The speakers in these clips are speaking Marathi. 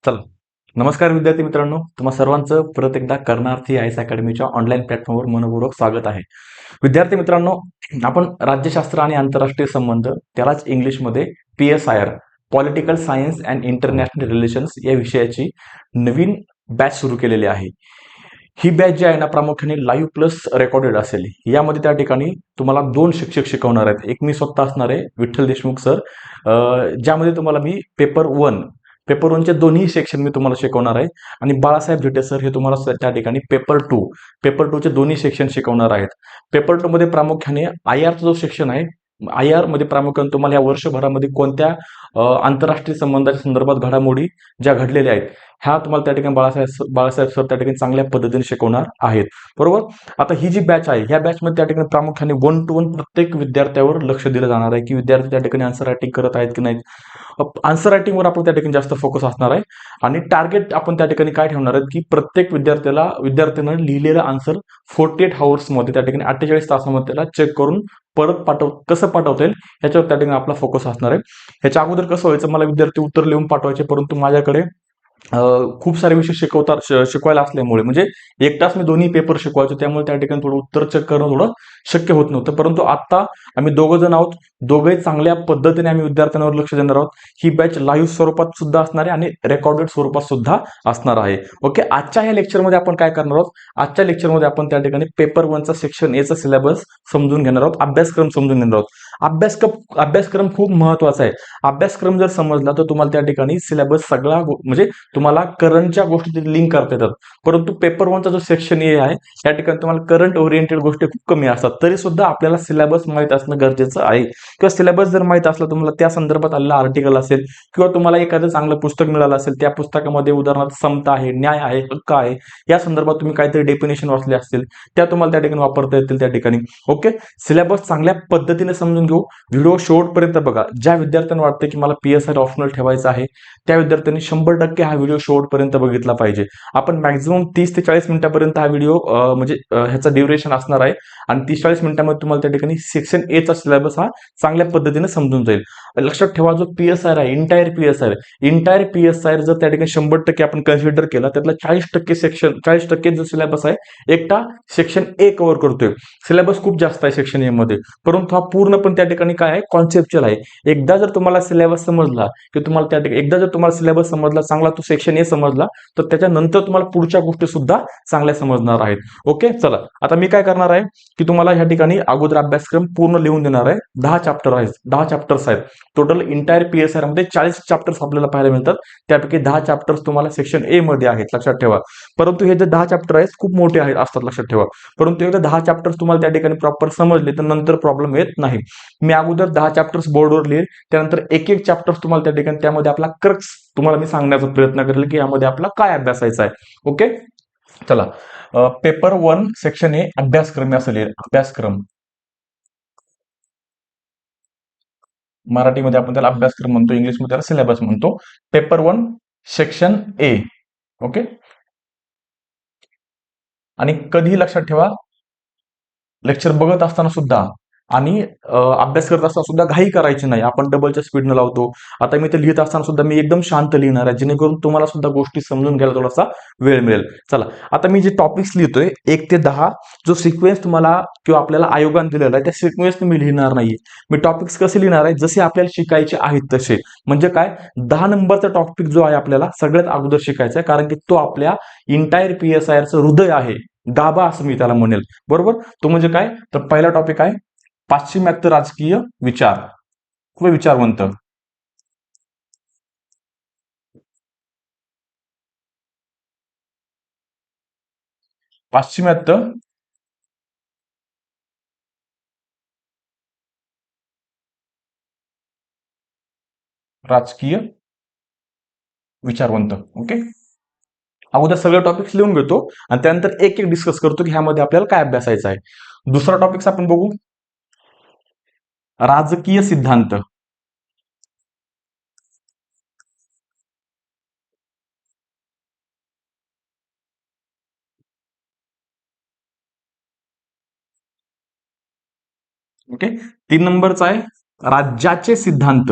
चला. नमस्कार विद्यार्थी मित्रांनो, तुम्हा सर्वांचं परत एकदा कर्णार्थी आय एस अकॅडमीच्या ऑनलाईन प्लॅटफॉर्मवर मनपूर्वक स्वागत आहे. विद्यार्थी मित्रांनो, आपण राज्यशास्त्र आणि आंतरराष्ट्रीय संबंध त्यालाच इंग्लिशमध्ये PSIR political science and international relations या विषयाची नवीन बॅच सुरू केलेली आहे. ही बॅच जी आहे ना प्रामुख्याने लाईव्ह प्लस रेकॉर्डेड असेल. यामध्ये त्या ठिकाणी तुम्हाला 2 शिक्षक शिकवणार आहेत. एक मी स्वतः असणार आहे, विठ्ठल देशमुख सर, ज्यामध्ये तुम्हाला मी पेपर 1चे दोन्ही सेक्शन मी तुम्हाला शिकवणार आहे आणि बाळासाहेब झेटे सर हे तुम्हाला त्या ठिकाणी पेपर 2 चे दोन्ही सेक्शन शिकवणार आहेत. पेपर 2 मध्ये प्रामुख्याने IRचा जो सेक्शन आहे, IR मध्ये प्रामुख्याने तुम्हाला या वर्षभरामध्ये कोणत्या आंतरराष्ट्रीय संबंधाच्या संदर्भात घडामोडी ज्या घडलेल्या आहेत ह्या तुम्हाला त्या ठिकाणी बाळासाहेब सर त्या ठिकाणी चांगल्या पद्धतीने शिकवणार आहेत. बरोबर. आता ही जी बॅच आहे ह्या बॅचमध्ये त्या ठिकाणी प्रामुख्याने 1 to 1 प्रत्येक विद्यार्थ्यावर लक्ष दिलं जाणार आहे की विद्यार्थी त्या ठिकाणी आन्सर रायटिंग करत आहेत की नाहीत. आन्सर रायटिंगवर आपण त्या ठिकाणी जास्त फोकस असणार आहे आणि टार्गेट आपण त्या ठिकाणी काय ठेवणार आहेत की प्रत्येक विद्यार्थ्यानं लिहिलेलं आन्सर 48 हावर्समध्ये त्या ठिकाणी 48 तासामध्ये त्याला चेक करून परत कसं पाठवता येईल ह्याच्यावर त्या ठिकाणी आपला फोकस असणार आहे. ह्याच्या अगोदर कसं व्हायचं, मला विद्यार्थी उत्तर लिहून पाठवायचे, परंतु माझ्याकडे खूप सारे विषय शिकवायला असल्यामुळे म्हणजे 1 तास मी दोन्ही पेपर शिकवायचो, त्यामुळे त्या ठिकाणी थोडं उत्तर चेक करणं थोडं शक्य होत नव्हतं. परंतु आता आम्ही 2 जण आहोत, दोघंही चांगल्या पद्धतीने आम्ही विद्यार्थ्यांवर लक्ष देणार आहोत. ही बॅच लाईव्ह स्वरूपात सुद्धा असणार आहे आणि रेकॉर्डेड स्वरूपात सुद्धा असणार आहे. ओके. आजच्या या लेक्चरमध्ये आपण काय करणार आहोत, आजच्या लेक्चरमध्ये आपण त्या ठिकाणी पेपर 1चा सेक्शन एचा सिलेबस समजून घेणार आहोत, अभ्यासक्रम समजून घेणार आहोत. अभ्यासक्रम खूप महत्वाचा आहे. अभ्यासक्रम जर समजला तर तुम्हाला त्या ठिकाणी सिलेबस सगळा म्हणजे तुम्हाला करंटच्या गोष्टी लिंक करता येतात. परंतु पेपर 1चा जो सेक्शन ए आहे या ठिकाणी तुम्हाला करंट ओरिएंटेड गोष्टी खूप कमी असतात. तरी सुद्धा आपल्याला सिलेबस माहित असणं गरजेचं आहे किंवा सिलेबस जर माहित असलं तुम्हाला त्या संदर्भात आलेला आर्टिकल असेल किंवा तुम्हाला एखादं चांगलं पुस्तक मिळालं असेल, त्या पुस्तकामध्ये उदाहरणार्थ समता आहे, न्याय आहे, हक्क आहे, या संदर्भात तुम्ही काहीतरी डेफिनेशन वाचले असतील त्या तुम्हाला त्या ठिकाणी वापरता येतील त्या ठिकाणी. ओके. सिलेबस चांगल्या पद्धतीने समजून घेऊ. व्हिडिओ शेवटपर्यंत बघा. ज्या विद्यार्थ्यांना वाटतं की मला PSIR ऑप्शनल ठेवायचं आहे त्या विद्यार्थ्यांनी 100% हा व्हिडिओ शेवटपर्यंत बघितला पाहिजे. आपण मॅक्झिमम 30 ते 40 मिनिटापर्यंत हा व्हिडिओ म्हणजे ह्याचा ड्युरेशन असणार आहे आणि 30-40 मिनिटांमध्ये तुम्हाला त्या ठिकाणी सेक्शन एचा सिलेबस हा चांगल्या पद्धतीने समजून जाईल. लक्षात ठेवा, जो PSIR आहे इंटायर PSIR जर त्या ठिकाणी 100% आपण कन्सिडर केला, त्यातला 40% जो सिलेबस आहे एकटा सेक्शन ए कव्हर करतोय. सिलेबस खूप जास्त आहे सेक्शन ए मध्ये, परंतु हा पूर्णपणे त्या ठिकाणी काय आहे, कॉन्सेप्च्युअल आहे. एकदा जर तुम्हाला सिलेबस समजला की तुम्हाला त्या ठिकाणी एकदा जर तुम्हाला सिलेबस समजला चांगला, तो सेक्शन ए समजला, तर त्याच्यानंतर तुम्हाला पुढच्या गोष्टी सुद्धा चांगल्या समजणार आहेत. ओके. चला, आता मी काय करणार आहे की तुम्हाला ह्या ठिकाणी अगोदर अभ्यासक्रम पूर्ण लिहून देणार आहे. 10 चॅप्टर्स आहेत टोटल. इंटायर PSIR मध्ये 40 चॅप्टर्स आपल्याला पाहायला मिळतात, त्यापैकी 10 चॅप्टर्स तुम्हाला सेक्शन ए मध्ये आहेत, लक्षात ठेवा. परंतु हे जे 10 चॅप्टर आहेत खूप मोठे असतात, लक्षात ठेवा. परंतु एकदा 10 चॅप्टर्स तुम्हाला त्या ठिकाणी प्रॉपर समजले तर नंतर प्रॉब्लेम येत नाही. मी अगोदर 10 चॅप्टर्स बोर्डवर लिहिल, त्यानंतर एक चॅप्टर्स तुम्हाला त्या ठिकाणी त्यामध्ये आपला क्रक्स तुम्हाला मी सांगण्याचा प्रयत्न करेल की यामध्ये आपला काय अभ्यासायचा आहे. ओके. चला. पेपर 1 सेक्शन ए अभ्यासक्रम असं लिहिल. अभ्यासक्रम मराठीमध्ये आपण त्याला अभ्यासक्रम म्हणतो, इंग्लिशमध्ये त्याला सिलेबस म्हणतो. Paper 1 section A. ओके. आणि कधीही लक्षात ठेवा, लेक्चर बघत असताना सुद्धा आणि अभ्यास करत असताना सुद्धा घाई करायची नाही. आपण डबलच्या स्पीडनं लावतो. आता मी ते लिहित असताना सुद्धा मी एकदम शांत लिहिणार आहे, जेणेकरून तुम्हाला सुद्धा गोष्टी समजून घ्यायला थोडासा वेळ मिळेल. चला, आता मी जे टॉपिक्स लिहितोय 1 ते 10, जो सिक्वेन्स तुम्हाला किंवा आपल्याला आयोगाने दिलेला आहे त्या सिक्वेन्सने मी लिहिणार नाही. मी टॉपिक्स कसे लिहिणार आहे, जसे आपल्याला शिकायचे आहेत तसे. म्हणजे काय, 10 नंबरचा टॉपिक जो आहे आपल्याला सगळ्यात अगोदर शिकायचा आहे, कारण की तो आपल्या इंटायर PSIRचं हृदय आहे, गाभा असं मी त्याला म्हणेल. बरोबर. तो म्हणजे काय, तर पहिला टॉपिक आहे पाश्चिमात्य राजकीय विचार व विचारवंत. पाश्चिमात्य राजकीय विचारवंत. ओके. अगोदर सगळे टॉपिक्स लिहून घेतो आणि त्यानंतर एक एक डिस्कस करतो की ह्यामध्ये आपल्याला काय अभ्यासायचं आहे. दुसरा टॉपिक्स आपण बघू, राजकीय सिद्धांत. ओके. 3 नंबरचा आहे राज्याचे सिद्धांत.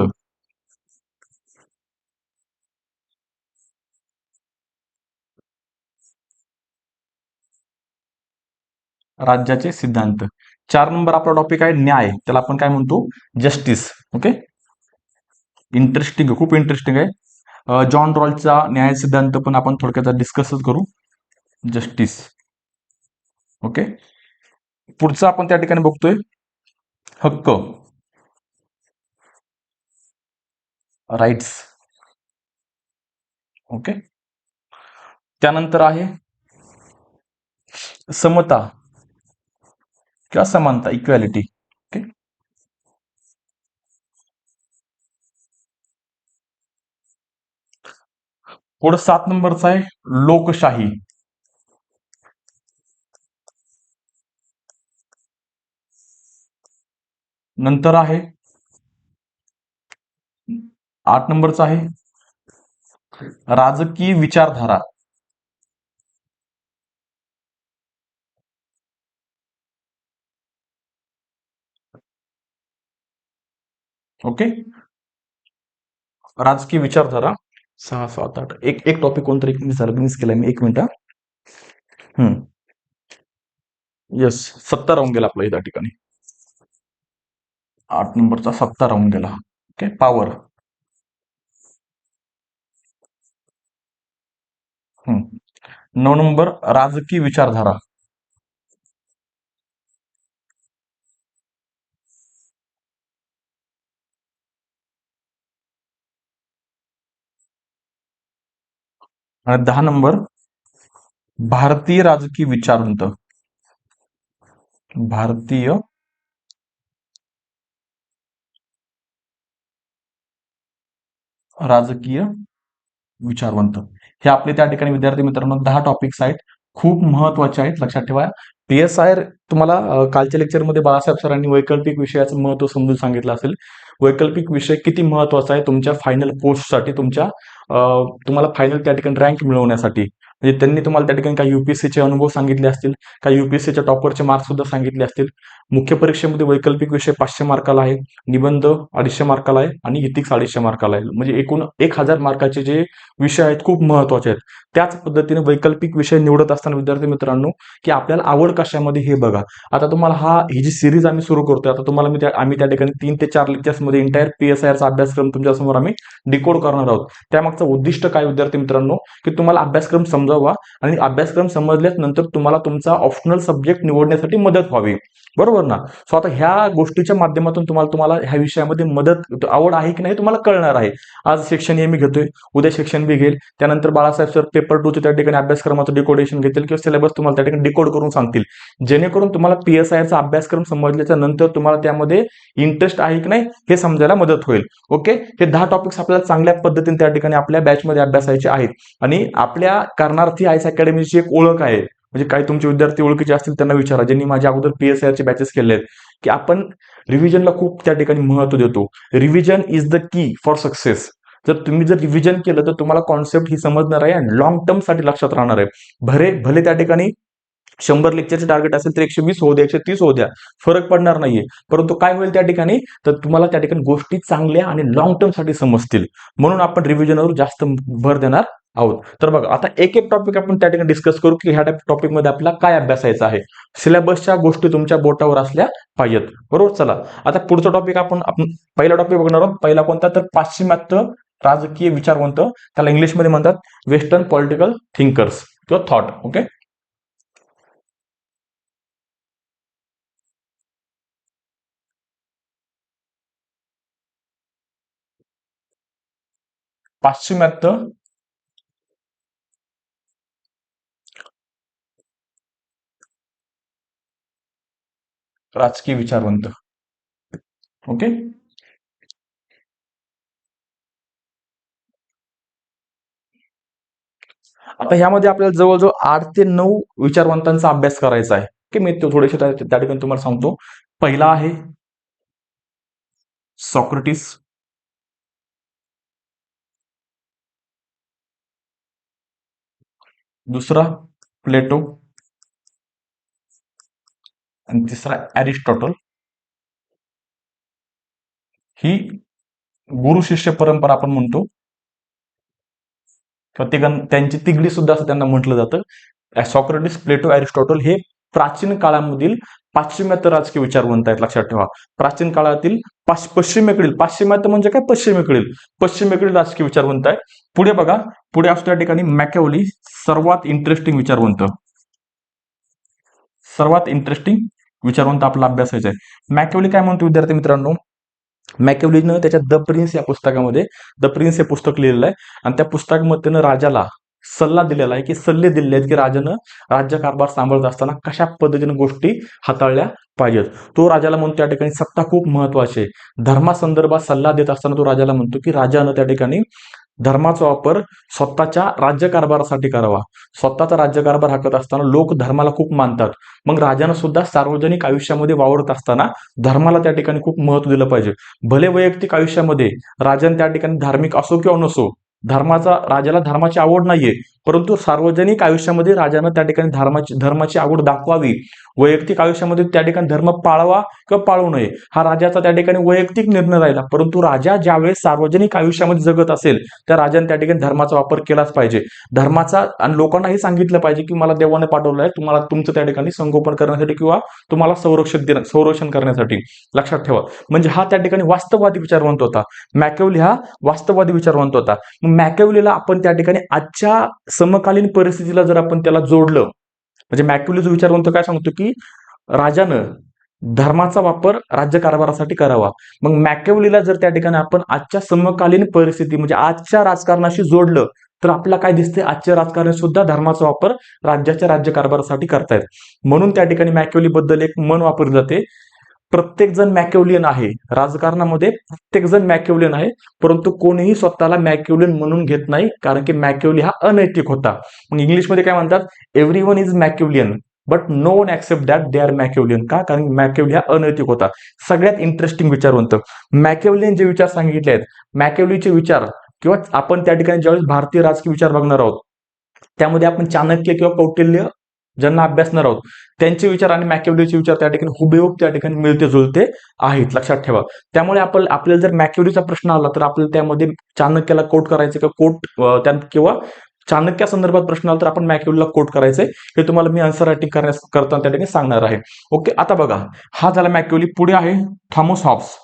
राज्याचे सिद्धांत. 4 नंबर आपला टॉपिक आहे न्याय, त्याला आपण काय म्हणतो, जस्टिस. ओके, इंटरेस्टिंग, खूप इंटरेस्टिंग आहे. जॉन रॉल्सचा न्याय सिद्धांत पण आपण थोडक्यात डिस्कसच करू. जस्टिस. ओके, पुढचं आपण त्या ठिकाणी बघतोय हक्क, राईट्स. ओके, त्यानंतर आहे समता किंवा समानता, इक्वॅलिटी. ओके, पुढे 7 नंबरचा आहे लोकशाही. नंतर आहे 8 नंबरचा आहे राजकीय विचारधारा. ओके, राजकीय विचारधारा. 6, 7, 8, एक एक टॉपिक कोणतरी मिस केलाय मी, 1 मिनिट. येस, सत्ता राहून गेला आपला या ठिकाणी. 8 नंबरचा सत्ता राहून गेला. Okay, power. 9 नंबर राजकीय विचारधारा. 10 नंबर भारतीय राजकीय विचारवंत. भारतीय राजकीय विचारवंत. हे आपले त्या ठिकाणी विद्यार्थी मित्रांनो 10 टॉपिक्स आहेत, खूप महत्वाचे आहेत, लक्षात ठेवा. PSI तुम्हाला कालच्या लेक्चरमध्ये बाळासाहेब सरांनी वैकल्पिक विषयाचं महत्व समजून सांगितलं असेल. वैकल्पिक विषय किती महत्वाचा आहे तुमच्या फायनल पोस्टसाठी, तुम्हाला फायनल त्या ठिकाणी रँक मिळवण्यासाठी. म्हणजे त्यांनी तुम्हाला त्या ठिकाणी काही UPSCचे अनुभव सांगितले असतील, काही UPSCच्या टॉपरचे मार्क्स सुद्धा सांगितले असतील. मुख्य परीक्षेमध्ये वैकल्पिक विषय 500 मार्काला आहे, निबंध 250 मार्काला आहे आणि इतिक्स 250 मार्काला आहे. म्हणजे एकूण 1000 मार्काचे जे विषय आहेत खूप महत्वाचे आहेत. त्याच पद्धतीने वैकल्पिक विषय निवडत असताना विद्यार्थी मित्रांनो, की आपल्याला आवड कशामध्ये हे बघा. आता तुम्हाला ही जी सिरीज आम्ही सुरू करतोय, आता तुम्हाला आम्ही त्या ठिकाणी 3 ते 4 लेक्चर्स मध्ये इंटायर PSIचा अभ्यासक्रम तुमच्यासमोर आम्ही डिकोड करणार आहोत. त्यामागचं उद्दिष्ट काय विद्यार्थी मित्रांनो, की तुम्हाला अभ्यासक्रम समजावा आणि अभ्यासक्रम समजल्याच नंतर तुम्हाला तुमचा ऑप्शनल सब्जेक्ट निवडण्यासाठी मदत व्हावी. बरोबर ना. सो आता ह्या गोष्टीच्या माध्यमातून तुम्हाला ह्या विषयामध्ये आवड आहे की नाही तुम्हाला कळणार आहे. आज सेक्शन ए मी घेतोय, उद्या सेक्शन बी घेईल, त्यानंतर बाळासाहेब सर पेपर 2 त्या ठिकाणी अभ्यासक्रमाचं डिकोडेशन घेतील किंवा सिलेबस तुम्हाला त्या ठिकाणी डिकोड करून सांगतील, जेणेकरून तुम्हाला PSIचा अभ्यासक्रम समजल्याच्या नंतर तुम्हाला त्यामध्ये इंटरेस्ट आहे की नाही हे समजायला मदत होईल. ओके, हे 10 टॉपिक्स आपल्याला चांगल्या पद्धतीने त्या ठिकाणी आपल्या बॅचमध्ये अभ्यासायचे आहेत आणि आपल्या कारणार्थी आयस अकॅडमीची एक ओळख आहे. म्हणजे काही तुमचे विद्यार्थी ओळखीचे असतील त्यांना विचारा, ज्यांनी माझ्या अगोदर PSIचे बॅचेस केले आहेत, की आपण रिव्हिजनला खूप त्या ठिकाणी महत्व देतो. Revision is the key for success. जर रिव्हिजन केलं तर तुम्हाला कॉन्सेप्ट ही समजणार आहे आणि लॉंग टर्म साठी लक्षात राहणार आहे. भले त्या ठिकाणी 100 लेक्चरचे टार्गेट असेल तर 120 होऊ द्या, 130 होऊ द्या, फरक पडणार नाहीये. परंतु काय होईल त्या ठिकाणी, तर तुम्हाला त्या ठिकाणी गोष्टी चांगल्या आणि लॉंग टर्म साठी समजतील. म्हणून आपण रिव्हिजनवर जास्त भर देणार आहोत. तर बघा, आता एक एक टॉपिक आपण त्या ठिकाणी डिस्कस करू, की ह्या टॉपिक मध्ये आपल्याला काय अभ्यासायचं आहे. सिलेबसच्या गोष्टी तुमच्या बोटावर असल्या पाहिजेत. बरोबर. चला, आता पुढचा टॉपिक आपण पहिला टॉपिक बघणार आहोत. पहिला कोणता, तर पाश्चिमात्य राजकीय विचारवंत, त्याला इंग्लिशमध्ये म्हणतात वेस्टर्न पॉलिटिकल थिंकर्स किंवा थॉट. ओके, पाश्चिमात्य राजकीय विचारवंत. ओके, आता ह्यामध्ये आपल्याला जवळजवळ 8 ते 9 विचारवंतांचा अभ्यास करायचा आहे. की मी तो थोडेसे त्या ठिकाणी तुम्हाला सांगतो. पहिला आहे सॉक्रेटिस. दुसरा प्लेटो आणि तिसरा अरिस्टॉटल. ही गुरु शिष्य परंपरा आपण म्हणतो, किंवा त्यांची तिगडी सुद्धा असं त्यांना म्हटलं जातं. सॉक्रेटिस, प्लेटो, अरिस्टॉटल हे प्राचीन काळामधील पाश्चिमात्य राजकीय विचारवंत आहेत, लक्षात ठेवा. प्राचीन काळातील पश्चिमेकडील, पाश्चिमात्य म्हणजे काय, पश्चिमेकडील राजकीय विचारवंत आहे. पुढे बघा, पुढे असतो त्या ठिकाणी मॅकॅव्हली, सर्वात इंटरेस्टिंग विचारवंत. सर्वात इंटरेस्टिंग विचारवंत आपला अभ्यासायचा आहे. मॅकॅव्हली काय म्हणतो विद्यार्थी मित्रांनो, मॅकॅव्हलीनं त्याच्या द प्रिन्स या पुस्तकामध्ये, द प्रिन्स हे पुस्तक लिहिलेलं आहे आणि त्या पुस्तकामध्ये त्यानं राजाला सल्ला दिलेला आहे, की सल्ले दिलेले आहेत की राजानं राज्यकारभार सांभाळत असताना कशा पद्धतीने गोष्टी हाताळल्या पाहिजेत. तो राजाला म्हणतो त्या ठिकाणी सत्ता खूप महत्वाची आहे. धर्मासंदर्भात सल्ला देत असताना तो राजाला म्हणतो की राजानं त्या ठिकाणी धर्माचा वापर स्वतःच्या राज्यकारभारासाठी करावा. स्वतःचा राज्यकारभार हाकत असताना लोक धर्माला खूप मानतात. मग राजानं सुद्धा सार्वजनिक आयुष्यामध्ये वावरत असताना धर्माला त्या ठिकाणी खूप महत्व दिलं पाहिजे. भले वैयक्तिक आयुष्यामध्ये राजाने त्या ठिकाणी धार्मिक असो किंवा नसो, राजाला धर्माची आवड नाहीये, परंतु सार्वजनिक आयुष्यामध्ये राजानं त्या ठिकाणी धर्माची आवड दाखवावी. वैयक्तिक आयुष्यामध्ये त्या ठिकाणी धर्म पाळावा किंवा पाळू नये हा राजाचा त्या ठिकाणी वैयक्तिक निर्णय राहिला. परंतु राजा ज्यावेळेस सार्वजनिक आयुष्यामध्ये जगत असेल त्या राजाने त्या ठिकाणी धर्माचा वापर केलाच पाहिजे. धर्माचा, आणि लोकांनाही सांगितलं पाहिजे की मला देवाने पाठवलं आहे तुम्हाला तुमचं त्या ठिकाणी संगोपन करण्यासाठी किंवा तुम्हाला संरक्षण करण्यासाठी. लक्षात ठेवा. म्हणजे हा त्या ठिकाणी वास्तववादी विचारवंत होता. मॅकॅव्हली हा वास्तववादी विचारवंत होता. मॅकॅव्हलीला आपण त्या ठिकाणी आजच्या समकालीन परिस्थितीला जर आपण त्याला जोडलं, म्हणजे मॅकॅव्हली जो विचारवंत काय सांगतो की राजानं धर्माचा वापर राज्यकारभारासाठी करावा. मग मॅकॅव्हलीला जर त्या ठिकाणी आपण आजच्या समकालीन परिस्थिती म्हणजे आजच्या राजकारणाशी जोडलं तर आपल्याला काय दिसते, आजच्या राजकारणी सुद्धा धर्माचा वापर राज्याच्या राज्यकारभारासाठी करतायत. म्हणून त्या ठिकाणी मॅकॅव्हली बद्दल एक म्हण वापरली जाते, प्रत्येक जण मॅकॅव्हलियन आहे. राजकारणामध्ये प्रत्येक जण मॅकॅव्हलियन आहे, परंतु कोणीही स्वतःला मॅकॅव्हलियन म्हणून घेत नाही, कारण की मॅकॅव्हली हा अनैतिक होता. मग इंग्लिशमध्ये काय म्हणतात, everyone is Machiavellian but no one accept that they are Machiavellian. का, कारण मॅकॅव्हली हा अनैतिक होता. सगळ्यात इंटरेस्टिंग विचारवंत मॅकॅव्हलियन जे विचार सांगितले आहेत, मॅकॅव्हलीचे विचार किंवा आपण त्या ठिकाणी ज्यावेळेस भारतीय राजकीय विचार बघणार आहोत त्यामध्ये आपण चाणक्य किंवा कौटिल्य ज्यांना अभ्यासणार आहोत त्यांचे विचार आणि मॅकॅव्हलीचे विचार त्या ठिकाणी हुबेहूब त्या ठिकाणी मिळते जुळते आहेत, लक्षात ठेवा. त्यामुळे आपल्याला जर मॅकॅव्हलीचा प्रश्न आला तर आपल्याला त्यामध्ये चाणक्याला कोट करायचं किंवा किंवा चाणक्या संदर्भात प्रश्न आला तर आपण मॅकॅव्हलीला कोट करायचंय. हे तुम्हाला मी आन्सर रायटिंग करताना त्या ठिकाणी सांगणार आहे. ओके, आता बघा, हा झाला मॅकॅव्हली. पुढे आहे थॉमस हॉब्स.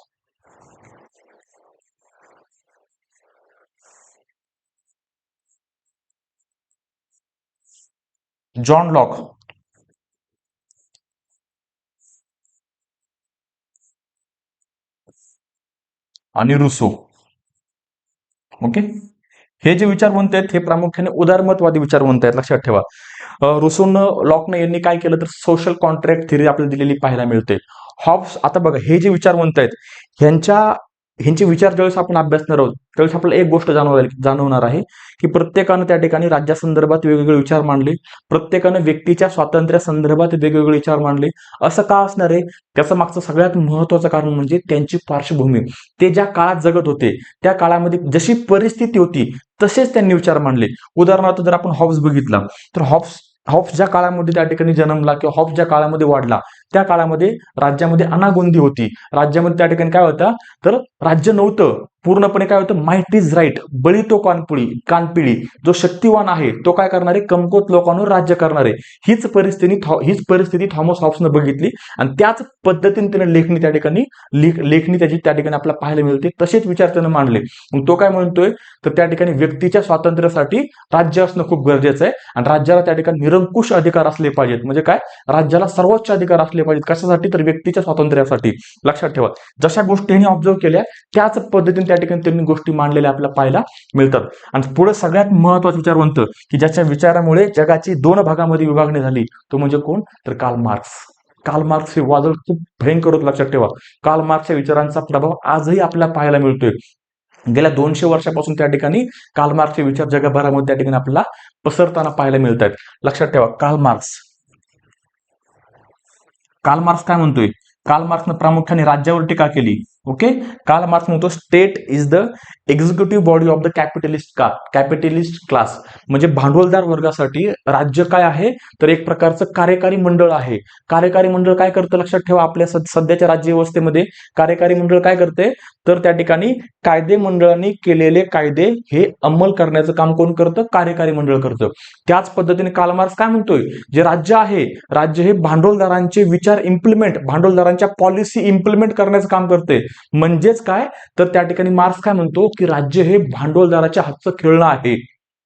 जॉन लॉक, आणि रुसो. ओके, हे जे विचारवंत आहेत हे प्रामुख्याने उदारमतवादी विचारवंत आहेत, लक्षात ठेवा. लॉकनं यांनी काय केलं तर सोशल कॉन्ट्रॅक्ट थिअरी आपल्याला दिलेली पाहायला मिळते. हॉब्स, आता बघा, हे जे विचारवंत आहेत ह्यांचे विचार ज्यावेळेस आपण अभ्यासणार आहोत त्यावेळेस आपल्याला एक गोष्ट जाणवणार आहे की प्रत्येकानं त्या ठिकाणी राज्यासंदर्भात वेगवेगळे विचार मांडले, प्रत्येकानं व्यक्तीच्या स्वातंत्र्या संदर्भात वेगवेगळे विचार मांडले. असं का असणार आहे, त्याचं मागचं सगळ्यात महत्वाचं कारण म्हणजे त्यांची पार्श्वभूमी. ते ज्या काळात जगत होते त्या काळामध्ये जशी परिस्थिती होती तसेच त्यांनी विचार मांडले. उदाहरणार्थ जर आपण हॉब्स बघितला तर हॉब्स ज्या काळामध्ये त्या ठिकाणी जन्मला किंवा हॉब्स ज्या काळामध्ये वाढला त्या काळामध्ये राज्यामध्ये अनागोंदी होती. राज्यामध्ये त्या ठिकाणी काय होता तर राज्य नव्हतं, पूर्णपणे काय होतं, माइट इज राईट, बळी तो कानपिळी, जो शक्तिवान आहे तो काय करणारे, कमकुवत लोकांवर राज्य करणारे. हीच परिस्थिती थॉमस हॉब्सनं बघितली आणि त्याच पद्धतीने त्याने लेखणी त्याची त्या ठिकाणी आपल्याला पाहायला मिळते. तसेच विचार त्यानं मांडले. मग तो काय म्हणतोय तर त्या ठिकाणी व्यक्तीच्या स्वातंत्र्यासाठी राज्य असणं खूप गरजेचं आहे आणि राज्याला त्या ठिकाणी निरंकुश अधिकार असले पाहिजेत. म्हणजे काय, राज्याला सर्वोच्च अधिकार असले पाहिजेत. कशासाठी तर व्यक्तीच्या स्वातंत्र्यासाठी. लक्षात ठेवा, जशा गोष्टी त्यांनी ऑब्झर्व केल्या त्याच पद्धतीने त्या ठिकाणी त्यांनी गोष्टी मांडलेल्या आपल्याला पाहायला मिळतात. आणि पुढे सगळ्यात महत्वाचं विचारवंत की ज्याच्या विचारामुळे जगाची 2 भागामध्ये विभागणी झाली तो म्हणजे कोण तर कार्ल मार्क्स. कार्ल मार्क्स हे वादळ खूप भयंकर होतं, लक्षात ठेवा. कार्ल मार्क्सच्या विचारांचा प्रभाव आजही आपल्याला पाहायला मिळतोय. गेल्या 200 वर्षापासून त्या ठिकाणी कार्ल मार्क्सचे विचार जगभरामध्ये त्या ठिकाणी आपल्याला पसरताना पाहायला मिळत आहेत. लक्षात ठेवा, कार्ल मार्क्स काय म्हणतोय, कार्ल मार्क्सनं प्रामुख्याने राज्यावर टीका केली. ओके, कार्ल मार्क्स म्हणतो state is the executive body of the capitalist class, म्हणजे भांडवलदार वर्गासाठी राज्य काय आहे, तर एक प्रकारचं कार्यकारी मंडळ आहे. कार्यकारी मंडळ काय करतं लक्षात ठेवा, आपल्या सध्याच्या राज्य व्यवस्थेमध्ये कार्यकारी मंडळ काय करते, तर त्या ठिकाणी कायदे मंडळाने केलेले कायदे हे अंमल करण्याचं काम कोण करतं, कार्यकारी मंडळ करतं. त्याच पद्धतीने कार्ल मार्क्स काय म्हणतोय, जे राज्य आहे, राज्य हे भांडवलदारांचे विचार भांडवलदारांच्या पॉलिसी इम्प्लिमेंट करण्याचं काम करते. म्हणजेच काय, तर त्या ठिकाणी मार्क्स काय म्हणतो की राज्य हे भांडवलदाराच्या हातचं खेळणं आहे.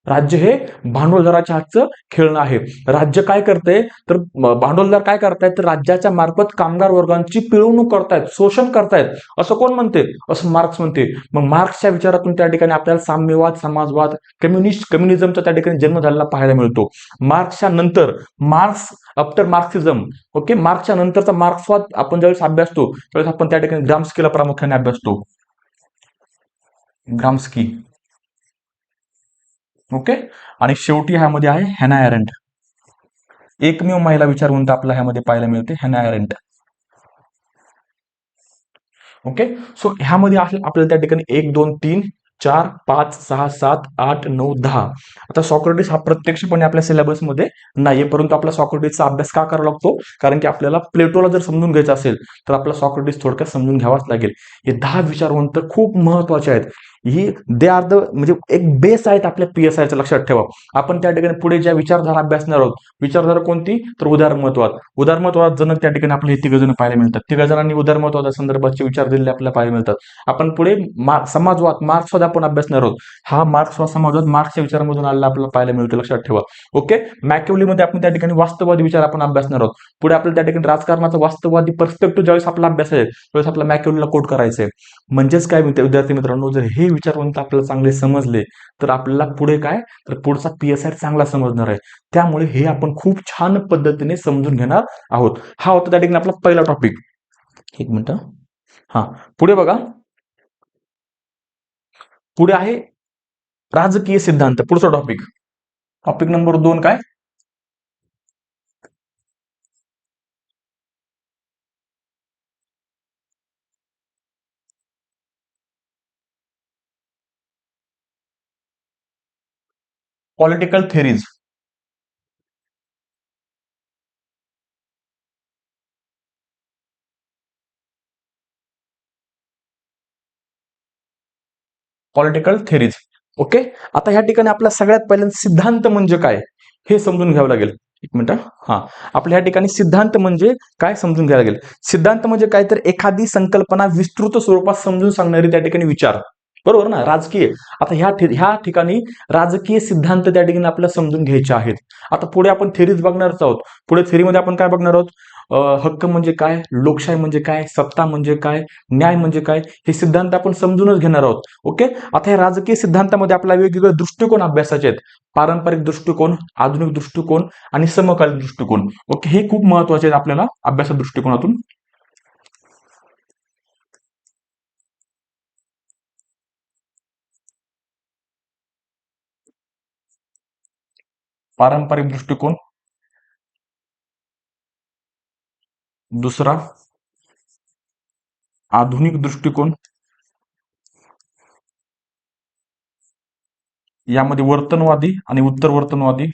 राज्य हे भांडवलदाराच्या हातचं खेळणं आहे. राज्य काय करते, तर भांडवलदार काय करतायत, तर राज्याच्या मार्फत कामगार वर्गांची पिळवणूक करतायत, शोषण करतायत, असं कोण म्हणते, असं मार्क्स म्हणते. मग मार्क्सच्या विचारातून त्या ठिकाणी आपल्याला साम्यवाद, समाजवाद, कम्युनिझमचा त्या ठिकाणी जन्म झालेला पाहायला मिळतो. मार्क्सच्या नंतर आफ्टर मार्क्सिझम, ओके, मार्क्सच्या नंतरचा मार्क्सवाद आपण ज्यावेळेस अभ्यासतो त्यावेळेस आपण त्या ठिकाणी ग्राम्स्कीला प्रामुख्याने अभ्यासतो. Gramsci, okay. आणि शेवटी ह्यामध्ये आहे हॅना अरेंट, एकमेव महिला विचारवंत आपल्याला ह्यामध्ये पाहायला मिळते, हॅना अरेंट. ओके, सो ह्यामध्ये आपल्याला त्या ठिकाणी 1 2 3 4 5 6 7 8 9 10. आता सॉक्रेटिस हा प्रत्यक्षपणे आपल्या सिलेबसमध्ये नाहीये, परंतु आपला सॉक्रेटिसचा अभ्यास का करावा लागतो, कारण की आपल्याला प्लेटोला जर समजून घ्यायचं असेल तर आपला सॉक्रेटिस थोडक्यात समजून घ्यावाच लागेल. हे 10 विचारवंत खूप महत्वाचे आहेत. ही दे आर द, म्हणजे एक बेस आहेत आपल्या PSIचं, लक्षात ठेवा. आपण त्या ठिकाणी पुढे ज्या विचारधारा अभ्यासणार आहोत, विचारधारा कोणती, तर उदारमतवाद जनक त्या ठिकाणी आपले हे 3 जण पाहायला मिळतात. 3 जणांनी उदारमतवादा संदर्भाचे विचार दिलेले आपल्याला पाहायला मिळतात. आपण पुढे समाजवाद, मार्क्सवाद आपण अभ्यासणार आहोत. हा मार्क्सवाद, समाजवाद मार्क्सच्या विचारामधून आलेला आपल्याला पाहायला मिळतो, लक्षात ठेवा. ओके, मॅकियावेलीमध्ये आपण त्या ठिकाणी वास्तववादी विचार आपण अभ्यासणार आहोत. पुढे आपल्याला त्या ठिकाणी राजकारणाचा वास्तववादी पर्स्पेक्टिव्ह ज्यावेळेस आपला अभ्यास आहे त्यावेळेस आपला मॅकियावेलीला कोट करायचंय. म्हणजेच काय विद्यार्थी मित्रांनो, जर हे विचारवंत आपल्याला चांगले समजले तर आपल्याला पुढे काय, तर पुढचा PSI चांगला समजणार आहे. त्यामुळे हे आपण खूप छान पद्धतीने समजून घेणार आहोत. हा होता त्या ठिकाणी आपला पहिला टॉपिक. एक मिनिट, हा, पुढे बघा, पुढे आहे राजकीय सिद्धांत, पुढचा टॉपिक. टॉपिक नंबर 2 काय, political theories. Political theories, okay. आता ह्या ठिकाणी आपल्या सगळ्यात पहिल्यांदा सिद्धांत म्हणजे काय हे समजून घ्यावं लागेल. एक मिनिट, हा, आपल्या ह्या ठिकाणी सिद्धांत म्हणजे काय समजून घ्यावं लागेल. सिद्धांत म्हणजे काय, तर एखादी संकल्पना विस्तृत स्वरूपात समजून सांगणारी त्या ठिकाणी विचार, बरोबर ना, राजकीय. आता ह्या ठिकाणी राजकीय सिद्धांत त्या ठिकाणी आपल्याला समजून घ्यायचे आहेत. आता पुढे आपण थेरीज बघणारच आहोत. पुढे थेरीमध्ये आपण काय बघणार आहोत, हक्क म्हणजे काय, लोकशाही म्हणजे काय, सत्ता म्हणजे काय, न्याय म्हणजे काय, हे सिद्धांत आपण समजूनच घेणार आहोत. ओके, आता या राजकीय सिद्धांतामध्ये आपल्याला वेगवेगळे दृष्टिकोन अभ्यासाचे आहेत. पारंपरिक दृष्टिकोन, आधुनिक दृष्टिकोन आणि समकालीन दृष्टिकोन. ओके, हे खूप महत्वाचे आहेत आपल्याला अभ्यासा दृष्टिकोनातून. पारंपरिक दृष्टिकोन, दुसरा आधुनिक दृष्टिकोन, यामध्ये वर्तनवादी आणि उत्तर वर्तनवादी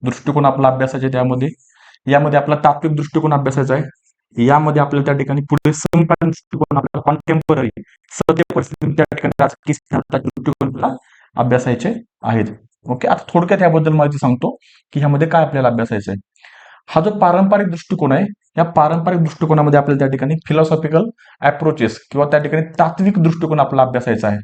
दृष्टिकोन आपला अभ्यासाचे. त्यामध्ये यामध्ये आपला तात्विक दृष्टिकोन अभ्यासाचा आहे. यामध्ये आपल्याला त्या ठिकाणी पुढे समकालीन दृष्टिकोन, आपल्याला कॉन्टेम्पररी सत्य परिस्थिती त्या ठिकाणी राजकीय सिद्धांताचे दृष्टिकोन आपल्याला अभ्यासायचे आहेत. ओके, आता थोडक्यात याबद्दल माहिती सांगतो की ह्यामध्ये काय आपल्याला अभ्यासायचं आहे. हा जो पारंपरिक दृष्टिकोन आहे, या पारंपरिक दृष्टिकोनामध्ये आपल्याला त्या ठिकाणी फिलॉसॉफिकल अप्रोचेस किंवा त्या ठिकाणी तात्विक दृष्टिकोन आपला अभ्यासायचा आहे.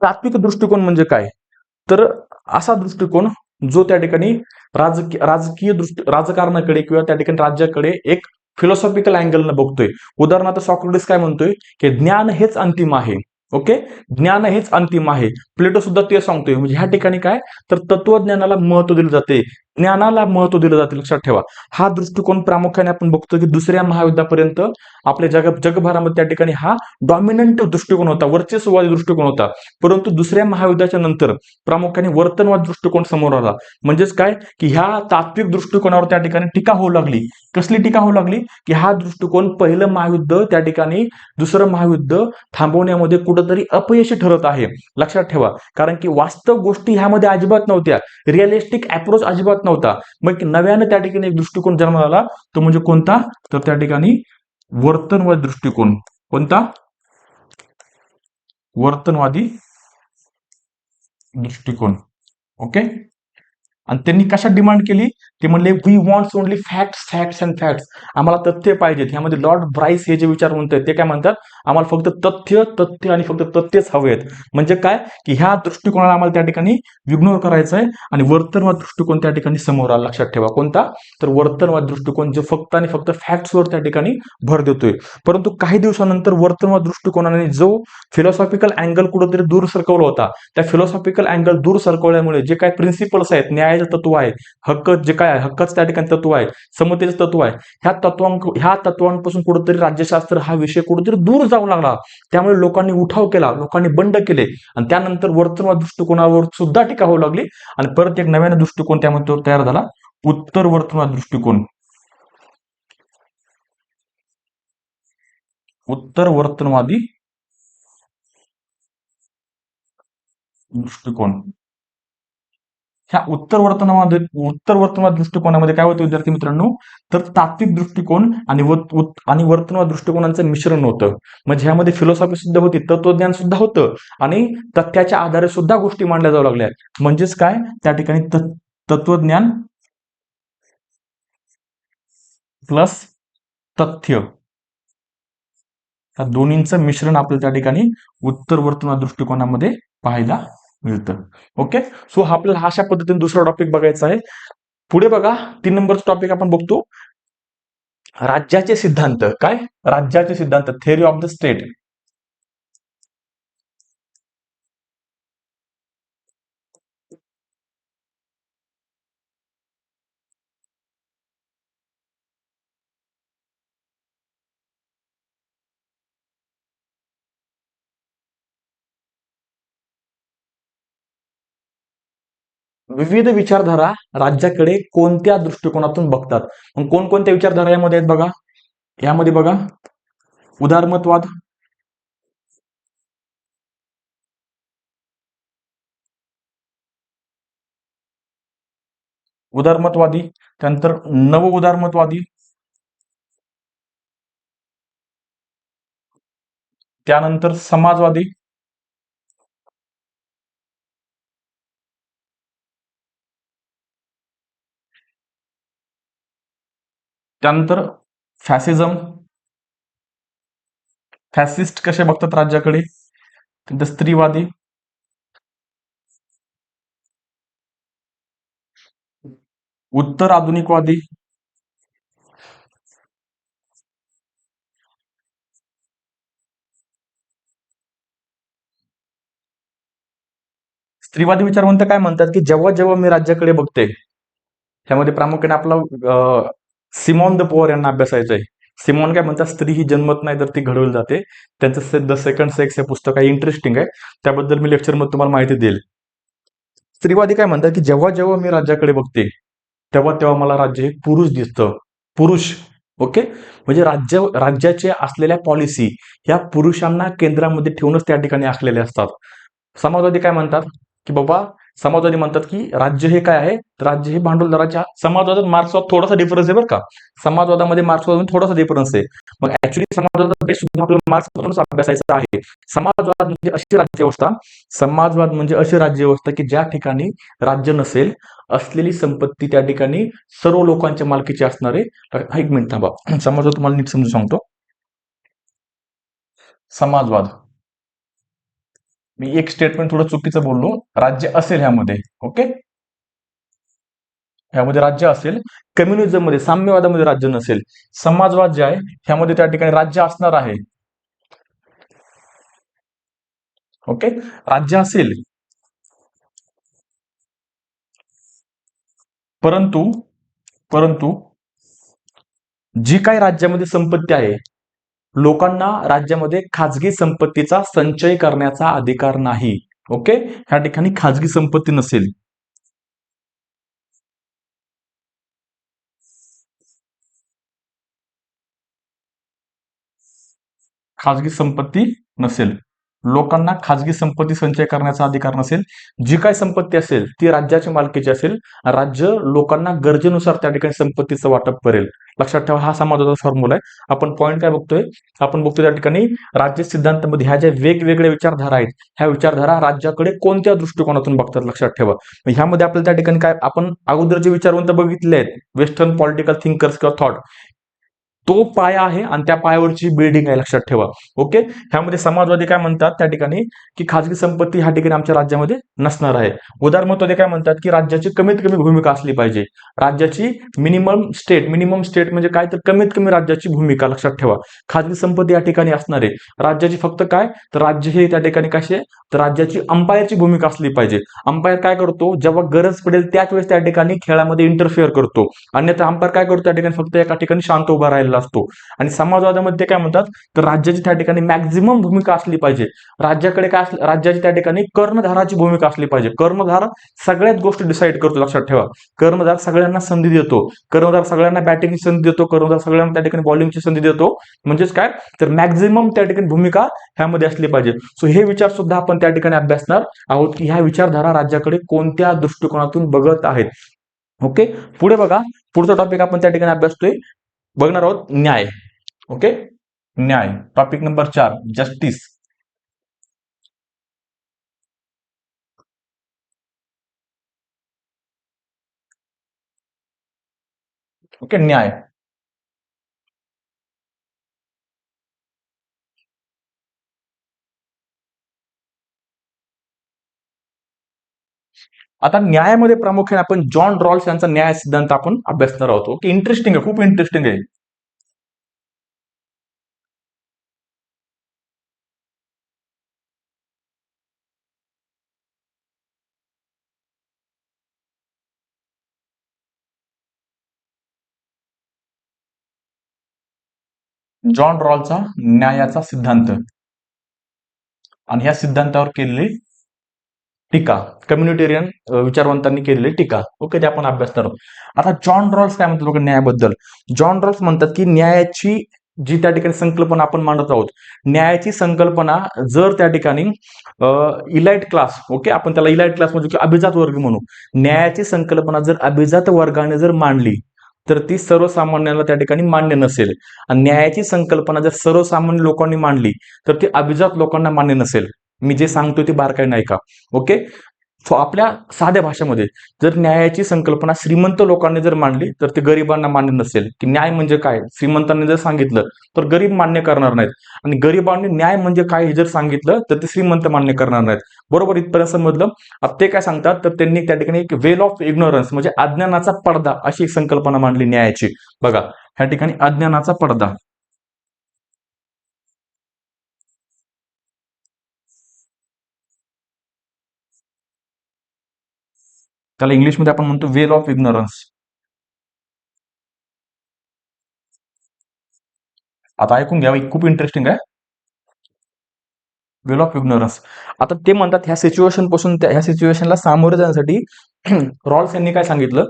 तात्विक दृष्टिकोन म्हणजे काय, तर असा दृष्टिकोन जो त्या ठिकाणी राजकीय राजकारणाकडे किंवा त्या ठिकाणी राज्याकडे एक फिलॉसॉफिकल अँगलनं बघतोय. उदाहरणार्थ सॉक्रेटिस काय म्हणतोय की ज्ञान हेच अंतिम आहे. ओके, ज्ञान हेच अंतिम आहे. प्लेटो सुद्धा ते सांगतोय. म्हणजे ह्या ठिकाणी काय, तर तत्वज्ञानाला महत्व दिले जाते. ज्ञानाला महत्व दिलं जाते, लक्षात ठेवा. हा दृष्टिकोन प्रामुख्याने आपण बघतो की दुसऱ्या महायुद्धापर्यंत आपल्या जगभरामध्ये त्या ठिकाणी हा डॉमिनंट दृष्टिकोन होता, वर्चस्ववादी दृष्टिकोन होता. परंतु दुसऱ्या महायुद्धाच्या नंतर प्रामुख्याने वर्तनवाद दृष्टिकोन समोर आला. म्हणजेच काय की ह्या तात्विक दृष्टिकोनावर त्या ठिकाणी टीका होऊ लागली. कसली टीका होऊ लागली की हा दृष्टिकोन पहिलं महायुद्ध त्या ठिकाणी दुसरं महायुद्ध थांबवण्यामध्ये कुठंतरी अपयशी ठरत आहे. लक्षात ठेवा, कारण की वास्तव गोष्टी ह्यामध्ये अजिबात नव्हत्या, रिअलिस्टिक अप्रोच अजिबात नव्हता. मग नव्यानं त्या ठिकाणी एक दृष्टिकोन जन्माला आला, तो म्हणजे कोणता, तर त्या ठिकाणी वर्तनवादी दृष्टिकोन. कोणता? वर्तनवादी दृष्टिकोन. ओके. आणि त्यांनी कशात डिमांड केली, ते म्हणले we wants only facts facts and facts. आम्हाला तथ्य पाहिजेत. ह्यामध्ये लॉर्ड ब्राइस हे जे विचार म्हणतात ते काय म्हणतात, आम्हाला फक्त तथ्य तथ्य आणि फक्त तथ्यच हवे आहेत. म्हणजे काय की ह्या दृष्टिकोनाला आम्हाला त्या ठिकाणी इग्नोर करायचं आहे आणि वर्तनवाद दृष्टिकोन त्या ठिकाणी समोर आला. लक्षात ठेवा, कोणता, तर वर्तनवाद दृष्टिकोन, जो फक्त आणि फक्त फॅक्ट्सवर त्या ठिकाणी भर देतोय. परंतु काही दिवसानंतर वर्तनवाद दृष्टिकोनाने जो फिलॉसॉफिकल अँगल कुठेतरी दूर सरकवला होता, त्या फिलॉसॉफिकल अँगल दूर सरकवल्यामुळे जे काही प्रिन्सिपल्स आहेत, न्यायाचं तत्व आहे, हक्क जे काय आहे, हक्काचं त्या ठिकाणी तत्व आहे, समतेचं तत्व आहे, ह्या तत्वांपासून कुठेतरी राज्यशास्त्र हा विषय कुठेतरी दूर जाऊ लागला. त्यामुळे लोकांनी उठाव केला, लोकांनी बंड केले आणि त्यानंतर वर्तनवाद दृष्टिकोनावर सुद्धा टीका होऊ लागली आणि परत एक नव्याने दृष्टिकोन त्यामध्ये तयार झाला, उत्तर वर्तनवाद दृष्टिकोन. उत्तर वर्तनवादी दृष्टिकोन. ह्या उत्तर वर्तनवाद दृष्टिकोनामध्ये काय होतं विद्यार्थी मित्रांनो, तर तात्विक दृष्टिकोन आणि वर्तनवाद दृष्टिकोनांचं मिश्रण होतं. म्हणजे ह्यामध्ये फिलॉसॉफी सुद्धा होती, तत्वज्ञान सुद्धा होतं आणि तथ्याच्या आधारे सुद्धा गोष्टी मांडल्या जाऊ लागल्या. म्हणजेच काय, त्या ठिकाणी तत्वज्ञान प्लस तथ्य, या दोन्हींचं मिश्रण आपल्याला त्या ठिकाणी उत्तर वर्तनवाद दृष्टिकोनामध्ये पाहायला मिळतं. ओके. सो आपल्याला अशा पद्धतीने दुसरा टॉपिक बघायचा आहे. पुढे बघा, 3 नंबरचा टॉपिक आपण बघतो, राज्याचे सिद्धांत. काय, राज्याचे सिद्धांत, थेअरी ऑफ द स्टेट. विविध विचारधारा राज्याकडे कोणत्या दृष्टिकोनातून बघतात. मग कोणकोणत्या विचारधारा यामध्ये आहेत बघा. यामध्ये बघा, उदारमतवाद, उदारमतवादी, त्यानंतर नव उदारमतवादी, त्यानंतर समाजवादी, त्यानंतर फॅसिझम, फॅसिस्ट कसे बघतात राज्याकडे, त्यानंतर स्त्रीवादी, उत्तर आधुनिकवादी, स्त्रीवादी विचारवंत काय म्हणतात की जेव्हा जेव्हा मी राज्याकडे बघते, त्यामध्ये प्रामुख्याने आपला सिमॉन द पोअर यांना अभ्यासायचं आहे. सिमॉन काय म्हणतात, स्त्री ही जन्मत नाही तर ती घडवली जाते. त्यांचं द सेकंड सेक्स हे पुस्तक आहे, इंटरेस्टिंग आहे, त्याबद्दल मी लेक्चरमध्ये तुम्हाला माहिती देईल. स्त्रीवादी काय म्हणतात की जेव्हा जेव्हा मी राज्याकडे बघते तेव्हा तेव्हा मला राज्य हे पुरुष दिसतं, पुरुष. ओके. म्हणजे राज्याचे असलेल्या पॉलिसी ह्या पुरुषांना केंद्रामध्ये ठेवूनच त्या ठिकाणी आखलेल्या असतात. समाजवादी काय म्हणतात की बाबा, समाजवादी म्हणतात की राज्य हे काय आहे, राज्य हे भांडवलदाराच्या. समाजवादात मार्क्सवाद थोडासा डिफरन्स आहे बरं का, समाजवादामध्ये मार्क्सवादामध्ये थोडासा डिफरन्स आहे. मग ऍक्च्युली समाजवादाचा बेस सुद्धा आपल्याला मार्क्समधूनच अभ्यासायचा आहे. समाजवाद म्हणजे अशी राज्यव्यवस्था, समाजवाद म्हणजे अशी राज्यव्यवस्था की ज्या ठिकाणी राज्य नसेल, असलेली संपत्ती त्या ठिकाणी सर्व लोकांच्या मालकीची असणारे. एक मिनिट थांबा, समाजवाद तुम्हाला नीट समजून सांगतो. समाजवाद, मी एक स्टेटमेंट थोडं चुकीचं बोललो, राज्य असेल ह्यामध्ये. ओके, ह्यामध्ये राज्य असेल. कम्युनिझम मध्ये, साम्यवादामध्ये राज्य नसेल. समाजवाद जे आहे ह्यामध्ये त्या ठिकाणी राज्य असणार आहे. ओके, राज्य असेल परंतु परंतु जी काही राज्यामध्ये संपत्ती आहे, लोकांना राज्यामध्ये खाजगी संपत्तीचा संचय करण्याचा अधिकार नाही. ओके, ह्या ठिकाणी खाजगी संपत्ती नसेल. खाजगी संपत्ती नसेल, लोकांना खाजगी संपत्ती संचय करण्याचा अधिकार नसेल. जी काय संपत्ती असेल ती राज्याच्या मालकीची असेल. राज्य लोकांना गरजेनुसार त्या ठिकाणी संपत्तीचं वाटप करेल. लक्षात ठेवा, हा समाजाचा फॉर्म्युला आहे. आपण पॉईंट काय बघतोय? आपण बघतोय त्या ठिकाणी राज्य सिद्धांतामध्ये ह्या ज्या वेगवेगळ्या विचारधारा आहेत, ह्या विचारधारा राज्याकडे कोणत्या दृष्टिकोनातून बघतात लक्षात ठेवा. ह्यामध्ये आपल्याला त्या ठिकाणी काय, आपण अगोदर जे विचारवंत बघितले आहेत, वेस्टर्न पॉलिटिकल थिंकर्स किंवा थॉट, तो पाया आहे आणि त्या पायावरची बिल्डिंग आहे लक्षात ठेवा. ओके, ह्यामध्ये समाजवादी काय म्हणतात त्या ठिकाणी की खाजगी संपत्ती ह्या ठिकाणी आमच्या राज्यामध्ये नसणार आहे. उदाहरणार्थ काय म्हणतात की राज्याची कमीत कमी भूमिका असली पाहिजे. राज्याची मिनिमम स्टेट म्हणजे काय, तर कमीत कमी राज्याची भूमिका लक्षात ठेवा. खाजगी संपत्ती या ठिकाणी असणार आहे. राज्याची फक्त काय, तर राज्य हे त्या ठिकाणी कसे, तर राज्याची अंपायरची भूमिका असली पाहिजे. अंपायर काय करतो, जेव्हा गरज पडेल त्याच वेळेस त्या ठिकाणी खेळामध्ये इंटरफिअर करतो. अन्यथा अंपायर काय करतो, त्या ठिकाणी फक्त एका ठिकाणी शांत उभा राहिलेला असतो. आणि समाजवादामध्ये काय म्हणतात, तर राज्याची त्या ठिकाणी मॅक्झिमम भूमिका असली पाहिजे. राज्याकडे काय राज्याची त्या ठिकाणी कर्णधाराची भूमिका असली पाहिजे. कर्णधार सगळ्याच गोष्टी डिसाईड करतो लक्षात ठेवा. कर्णधार सगळ्यांना संधी देतो. कर्णधार सगळ्यांना बॅटिंगची संधी देतो. कर्णधार सगळ्यांना त्या ठिकाणी बॉलिंगची संधी देतो. म्हणजेच काय, तर मॅक्झिमम त्या ठिकाणी भूमिका ह्यामध्ये असली पाहिजे. सो हे विचार सुद्धा आपण त्या ठिकाणी अभ्यासणार आहोत की ह्या विचारधारा राज्याकडे कोणत्या दृष्टिकोनातून बघत आहेत. ओके, पुढे बघा, पुढचा टॉपिक आपण त्या ठिकाणी अभ्यासतोय, बघणार आहोत न्याय. ओके, न्याय, टॉपिक नंबर 4, जस्टिस. ओके, न्याय. आता न्यायामध्ये प्रामुख्याने आपण जॉन रॉल्स यांचा न्याय सिद्धांत आपण अभ्यासणार आहोत. ओके, इंटरेस्टिंग आहे, खूप इंटरेस्टिंग आहे. जॉन रॉल्सचा न्यायाचा सिद्धांत आणि ह्या सिद्धांतावर केलेली टीका, कम्युनिटेरियन विचारवंतांनी केलेली टीका. ओके, ते आपण अभ्यासणार आहोत. आता जॉन रॉल्स काय म्हणतात बघा न्यायाबद्दल. जॉन रॉल्स म्हणतात की न्यायाची जी त्या ठिकाणी संकल्पना आपण मांडत आहोत, न्यायाची संकल्पना जर त्या ठिकाणी इलाइट क्लास, ओके, आपण त्याला इलाइट क्लास म्हणजे अभिजात वर्ग म्हणू, न्यायाची संकल्पना जर अभिजात वर्गाने जर मांडली तर ती सर्वसामान्याला त्या ठिकाणी मान्य नसेल. आणि न्यायाची संकल्पना जर सर्वसामान्य लोकांनी मांडली तर ती अभिजात लोकांना मान्य नसेल. मी जे सांगतो ते बारकाई नाही का. ओके, सो आपल्या साध्या भाषेमध्ये जर न्यायाची संकल्पना श्रीमंत लोकांनी जर मांडली तर ते गरिबांना मान्य नसेल. की न्याय म्हणजे काय श्रीमंतांनी जर सांगितलं तर गरीब मान्य करणार नाहीत, आणि गरिबांनी न्याय म्हणजे काय हे जर सांगितलं तर ते श्रीमंत मान्य करणार नाहीत. बरोबर, इथपर्यंत समजलं. आता ते काय सांगतात, तर त्यांनी त्या ठिकाणी एक वेल ऑफ इग्नोरन्स म्हणजे अज्ञानाचा पडदा अशी एक संकल्पना मांडली न्यायाची. बघा, ह्या ठिकाणी अज्ञानाचा पडदा, त्याला इंग्लिशमध्ये आपण म्हणतो वेल ऑफ इग्नोरन्स. आता ऐकून घ्या, खूप इंटरेस्टिंग आहे. वेल ऑफ इग्नोरन्स. आता ते म्हणतात ह्या सिच्युएशन पासून ह्या सिच्युएशनला सामोरे जाण्यासाठी रॉल्स यांनी काय सांगितलं,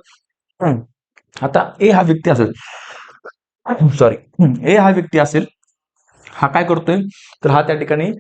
आता ए हा व्यक्ती असेल, सॉरी, ए हा व्यक्ती असेल, हा काय करतोय, तर हा त्या ठिकाणी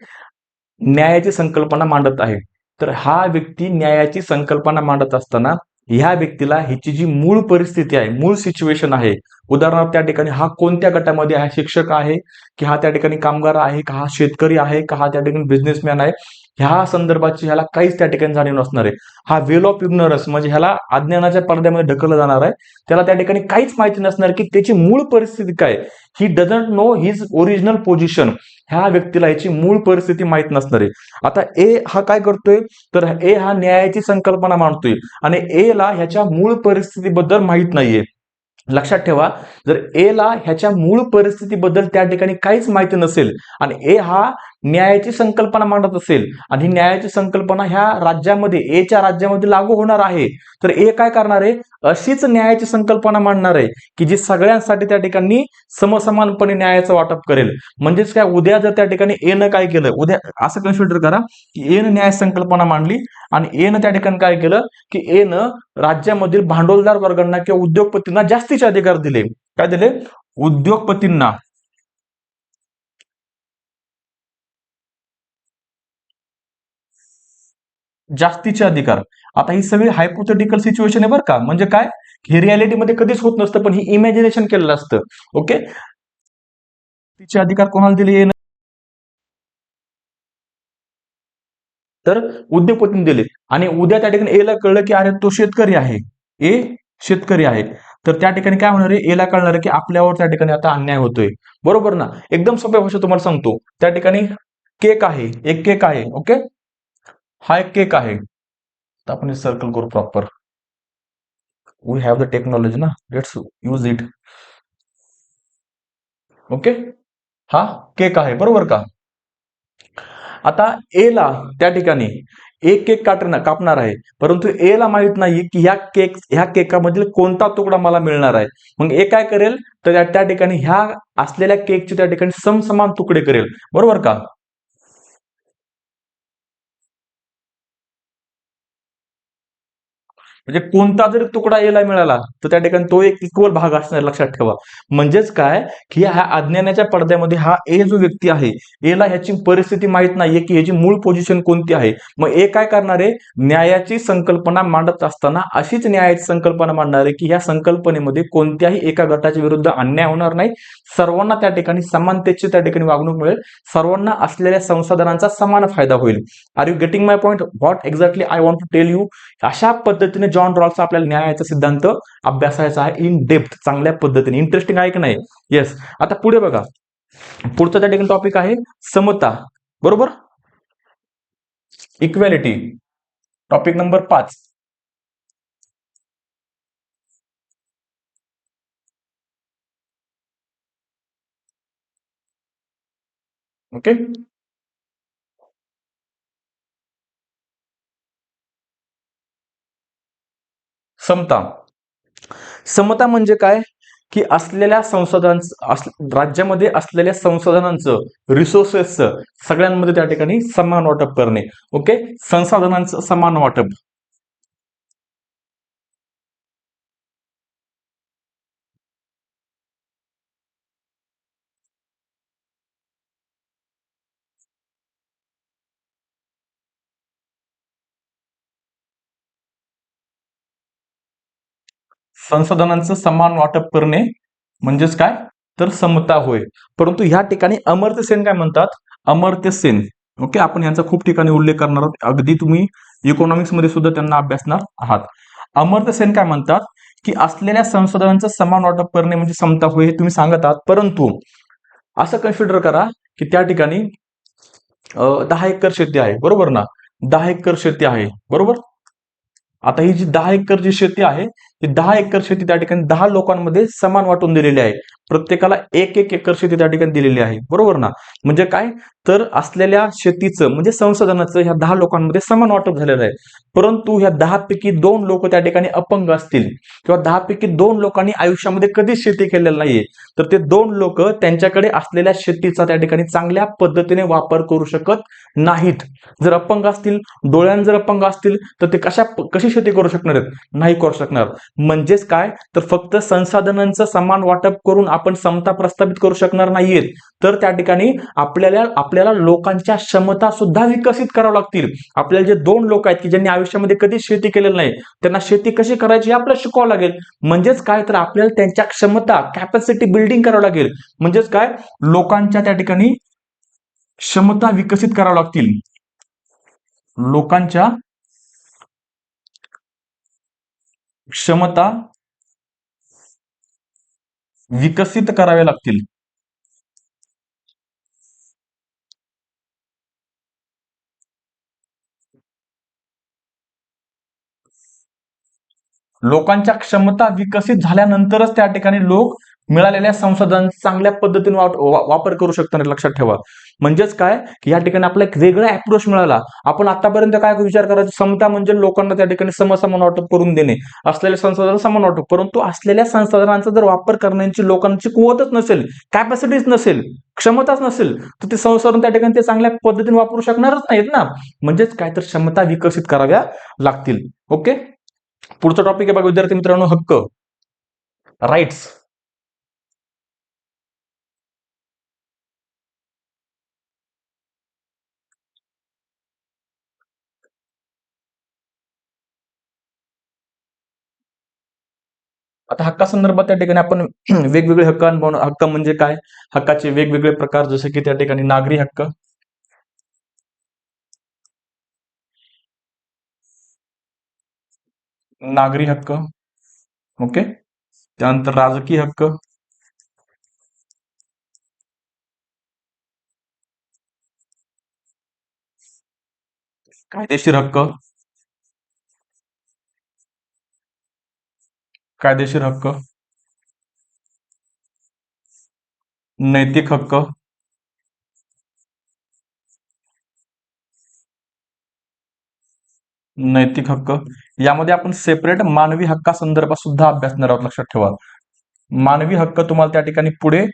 न्यायाची संकल्पना मांडत आहे. तर हा व्यक्ती न्यायाची संकल्पना मांडत असताना ह्या व्यक्तीला ह्याची जी मूळ परिस्थिती आहे, मूळ सिच्युएशन आहे, उदाहरणार्थ त्या ठिकाणी हा कोणत्या गटामध्ये आहे, शिक्षक आहे की हा त्या ठिकाणी कामगार आहे का, हा शेतकरी आहे का, हा त्या ठिकाणी बिझनेसमॅन आहे, ह्या संदर्भाची ह्याला काहीच त्या ठिकाणी जाणीव नसणार आहे. हा वेल ऑफ इग्नोरन्स म्हणजे ह्याला अज्ञानाच्या पडद्यामध्ये ढकललं जाणार आहे. त्याला त्या ठिकाणी काहीच माहिती नसणार की त्याची मूळ परिस्थिती काय. He doesn't know his original position. ह्या व्यक्तीला याची मूळ परिस्थिती माहित नसणार आहे. आता ए हा काय करतोय, तर ए हा न्यायाची संकल्पना मांडतोय आणि ए ला ह्याच्या मूळ परिस्थितीबद्दल माहित नाहीये. लक्षात ठेवा, जर ए ला ह्याच्या मूळ परिस्थितीबद्दल त्या ठिकाणी काहीच माहिती नसेल आणि ए हा न्यायाची संकल्पना मांडत असेल आणि ही न्यायाची संकल्पना ह्या राज्यामध्ये एच्या राज्यामध्ये लागू होणार आहे, तर ए काय करणार आहे, अशीच न्यायाची संकल्पना मांडणार आहे की जी सगळ्यांसाठी त्या ठिकाणी समसमानपणे न्यायाचं वाटप करेल. म्हणजेच काय, उद्या जर त्या ठिकाणी एनं काय केलं, उद्या असं कन्सिडर करा की एनं न्याय संकल्पना मांडली आणि एनं त्या ठिकाणी काय केलं की एनं राज्यामधील भांडवलदार वर्गांना किंवा उद्योगपतींना जास्तीचे अधिकार दिले. काय दिले? उद्योगपतींना जास्तीचे अधिकार. आता ही सगळी हायपोथेटिकल सिच्युएशन आहे बरं का, म्हणजे काय, हे रियालिटीमध्ये कधीच होत नसतं, पण ही इमॅजिनेशन केलेलं असतं. ओके, तिचे अधिकार कोणाला दिले? तर उद्योगपतींनी दिले. आणि उद्या त्या ठिकाणी एला कळलं की अरे तो शेतकरी आहे, ए शेतकरी आहे, तर त्या ठिकाणी काय होणार आहे, एला कळणार आहे की आपल्यावर त्या ठिकाणी आता अन्याय होतोय. बरोबर ना? एकदम सोप्या भाषेत तुम्हाला सांगतो, त्या ठिकाणी केक आहे, एक केक आहे. ओके, हा एक केक आहे. तर आपण सर्कल करू proper. We have the technology ना, लेट्स यूज इट. ओके, हा केक आहे, बरोबर का? आता ए ला त्या ठिकाणी एक केक कापणार आहे, परंतु ए ला माहित नाही की ह्या केकामधील कोणता तुकडा मला मिळणार आहे. मग ए काय करेल, तर त्या ठिकाणी ह्या असलेल्या केकचे त्या ठिकाणी समसमान तुकडे करेल. बरोबर का? म्हणजे कोणता जरी तुकडा एला मिळाला तर त्या ठिकाणी तो एक इक्वल भाग असणार, लक्षात ठेवा. म्हणजेच काय की ह्या अज्ञानाच्या पडद्यामध्ये हा ए जो व्यक्ती आहे, एला ह्याची परिस्थिती माहित नाहीये की ह्याची मूळ पोझिशन कोणती आहे. मग ए काय करणार आहे, न्यायाची संकल्पना मांडत असताना अशीच न्यायाची संकल्पना मांडणार आहे की ह्या संकल्पनेमध्ये कोणत्याही एका गटाच्या विरुद्ध अन्याय होणार नाही, सर्वांना त्या ठिकाणी समानतेची त्या ठिकाणी वागणूक मिळेल, सर्वांना असलेल्या संसाधनांचा समान फायदा होईल. Are you getting my point, what exactly I want to tell you? अशा पद्धतीने जॉन रॉल्सचा आपल्याला न्यायाचा सिद्धांत अभ्यासायचा आहे इन डेप्थ, चांगल्या पद्धतीने. इंटरेस्टिंग आहे की नाही? येस. आता पुढे बघा, पुढचा त्या ठिकाणी टॉपिक आहे समता. बरोबर, इक्वॅलिटी, टॉपिक नंबर 5. ओके, समता. समता म्हणजे काय की असलेल्या राज्यामध्ये असलेल्या संसाधनांचं, रिसोर्सेसचं सगळ्यांमध्ये त्या ठिकाणी समान वाटप करणे. ओके, संसाधनांचं समान वाटप. संसाधनांचं समान वाटप करणे म्हणजेच काय, तर समता होय. परंतु ह्या ठिकाणी अमर्त्य सेन काय म्हणतात, अमर्त्य सेन. ओके, आपण यांचा खूप ठिकाणी उल्लेख करणार आहोत, अगदी तुम्ही इकॉनॉमिक्स मध्ये सुद्धा त्यांना अभ्यासणार आहात. अमर्त्य सेन काय म्हणतात की असलेल्या संसाधनांचं समान वाटप करणे म्हणजे समता होय, हे तुम्ही सांगत आहात. परंतु असं कन्सिडर करा की त्या ठिकाणी 10 एकर शेती आहे, बरोबर ना? 10 एकर शेती आहे, बरोबर. आता ही जी 10 एकर जी शेती आहे, ही 10 एकर शेती त्या ठिकाणी 10 लोकांमध्ये समान वाटून दिलेली आहे. प्रत्येकाला एक एक एकर शेती त्या ठिकाणी दिलेली आहे, बरोबर ना? म्हणजे काय, तर असलेल्या शेतीचं म्हणजे संसाधनाचं ह्या 10 लोकांमध्ये समान वाटप झालेलं आहे. परंतु ह्या 10 पैकी 2 लोक त्या ठिकाणी अपंग असतील किंवा 10 पैकी 2 लोकांनी आयुष्यामध्ये कधीच शेती केलेली नाहीये, तर ते 2 लोक त्यांच्याकडे असलेल्या शेतीचा त्या ठिकाणी चांगल्या पद्धतीने वापर करू शकत नाहीत. जर अपंग असतील, डोळ्यां जर अपंग असतील, तर ते कशी शेती करू शकणार आहेत? नाही करू शकणार. म्हणजेच काय, तर फक्त संसाधनांचं समान वाटप करून आपण समता प्रस्थापित करू शकणार नाहीयेत, तर त्या ठिकाणी आपल्याला लोकांच्या क्षमता सुद्धा विकसित कराव्या लागतील. आपल्याला जे 2 लोक आहेत की ज्यांनी आयुष्यामध्ये कधीच शेती केलेली नाही, त्यांना शेती कशी करायची हे आपल्याला शिकावं लागेल. म्हणजेच काय, तर आपल्याला त्यांच्या क्षमता, कॅपॅसिटी बिल्डिंग करावं लागेल. म्हणजेच काय, लोकांच्या त्या ठिकाणी क्षमता विकसित कराव्या लागतील. लोकांच्या क्षमता विकसित कराव्या लागतील. लोकांच्या क्षमता विकसित झाल्यानंतरच त्या ठिकाणी लोक मिळालेल्या संसाधनांचा चांगल्या पद्धतीने वापर करू शकतात, लक्षात ठेवा. म्हणजेच काय की या ठिकाणी आपला एक वेगळा अप्रोच मिळाला. आपण आतापर्यंत काय विचार करायचो, समता म्हणजे लोकांना त्या ठिकाणी समसमान वाटप करून देणे, असलेल्या संसाधन समान वाटप. परंतु असलेल्या संसाधनांचा जर वापर करण्याची लोकांची कुवतच नसेल, कॅपॅसिटीच नसेल, क्षमताच नसेल, तर ते संसाधन त्या ठिकाणी ते चांगल्या पद्धतीने वापरू शकणारच नाहीत ना. म्हणजेच काय तर क्षमता विकसित कराव्या लागतील. ओके, पुढचा टॉपिक आहे बघा विद्यार्थी मित्रांनो, हक्क, राईट्स. आता हक्कासंदर्भात त्या ठिकाणी आपण वेगवेगळे हक्क हक्क म्हणजे काय, हक्काचे वेगवेगळे प्रकार, जसे की त्या ठिकाणी नागरी हक्क, नागरी हक्क, ओके. त्यानंतर राजकीय हक्क, कायदेशीर हक्क, कायदेशीर हक्क, नैतिक हक्क, नैतिक हक्क. यामध्ये आपण सेपरेट मानवी हक्कासंदर्भात सुद्धा अभ्यासणार आहोत, लक्षात ठेवा. मानवी हक्क तुम्हाला त्या ठिकाणी पुढे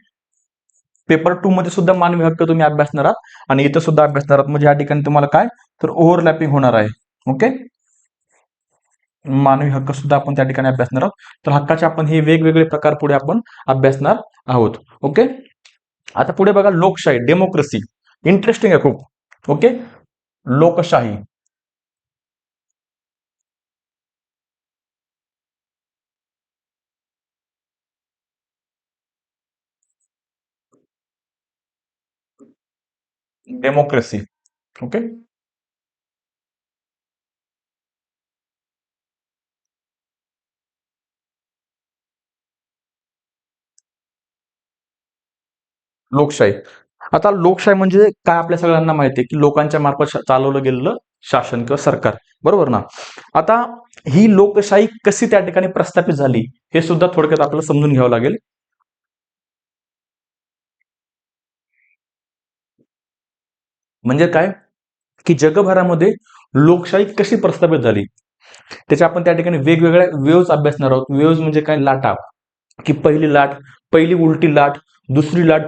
पेपर 2 मध्ये सुद्धा मानवी हक्क तुम्ही अभ्यासणार आहात आणि इथं सुद्धा अभ्यासणार आहात. म्हणजे या ठिकाणी तुम्हाला काय तर ओव्हरलॅपिंग होणार आहे. ओके, मानवी हक्क सुद्धा आपण त्या ठिकाणी अभ्यासणार आहोत. तर हक्काचे आपण हे वेगवेगळे प्रकार पुढे आपण अभ्यासणार आहोत. ओके, आता पुढे बघा लोकशाही, डेमोक्रेसी. इंटरेस्टिंग आहे खूप. ओके, लोकशाही, डेमोक्रेसी. ओके, लोकशाही. आता लोकशाही म्हणजे काय आपल्या सगळ्यांना माहिती आहे की लोकांच्या मार्फत चालवलं गेलेलं शासन किंवा सरकार, बरोबर ना. आता ही लोकशाही कशी त्या ठिकाणी प्रस्थापित झाली हे सुद्धा थोडक्यात आपल्याला समजून घ्यावं लागेल. म्हणजे काय की जगभरामध्ये लोकशाही कशी प्रस्थापित झाली त्याच्या आपण त्या ठिकाणी वेगवेगळ्या वेव्ज अभ्यासणार आहोत. वेव्ज म्हणजे काय, लाटा, की पहिली लाट, पहिली उलटी लाट, दुसरी लाट,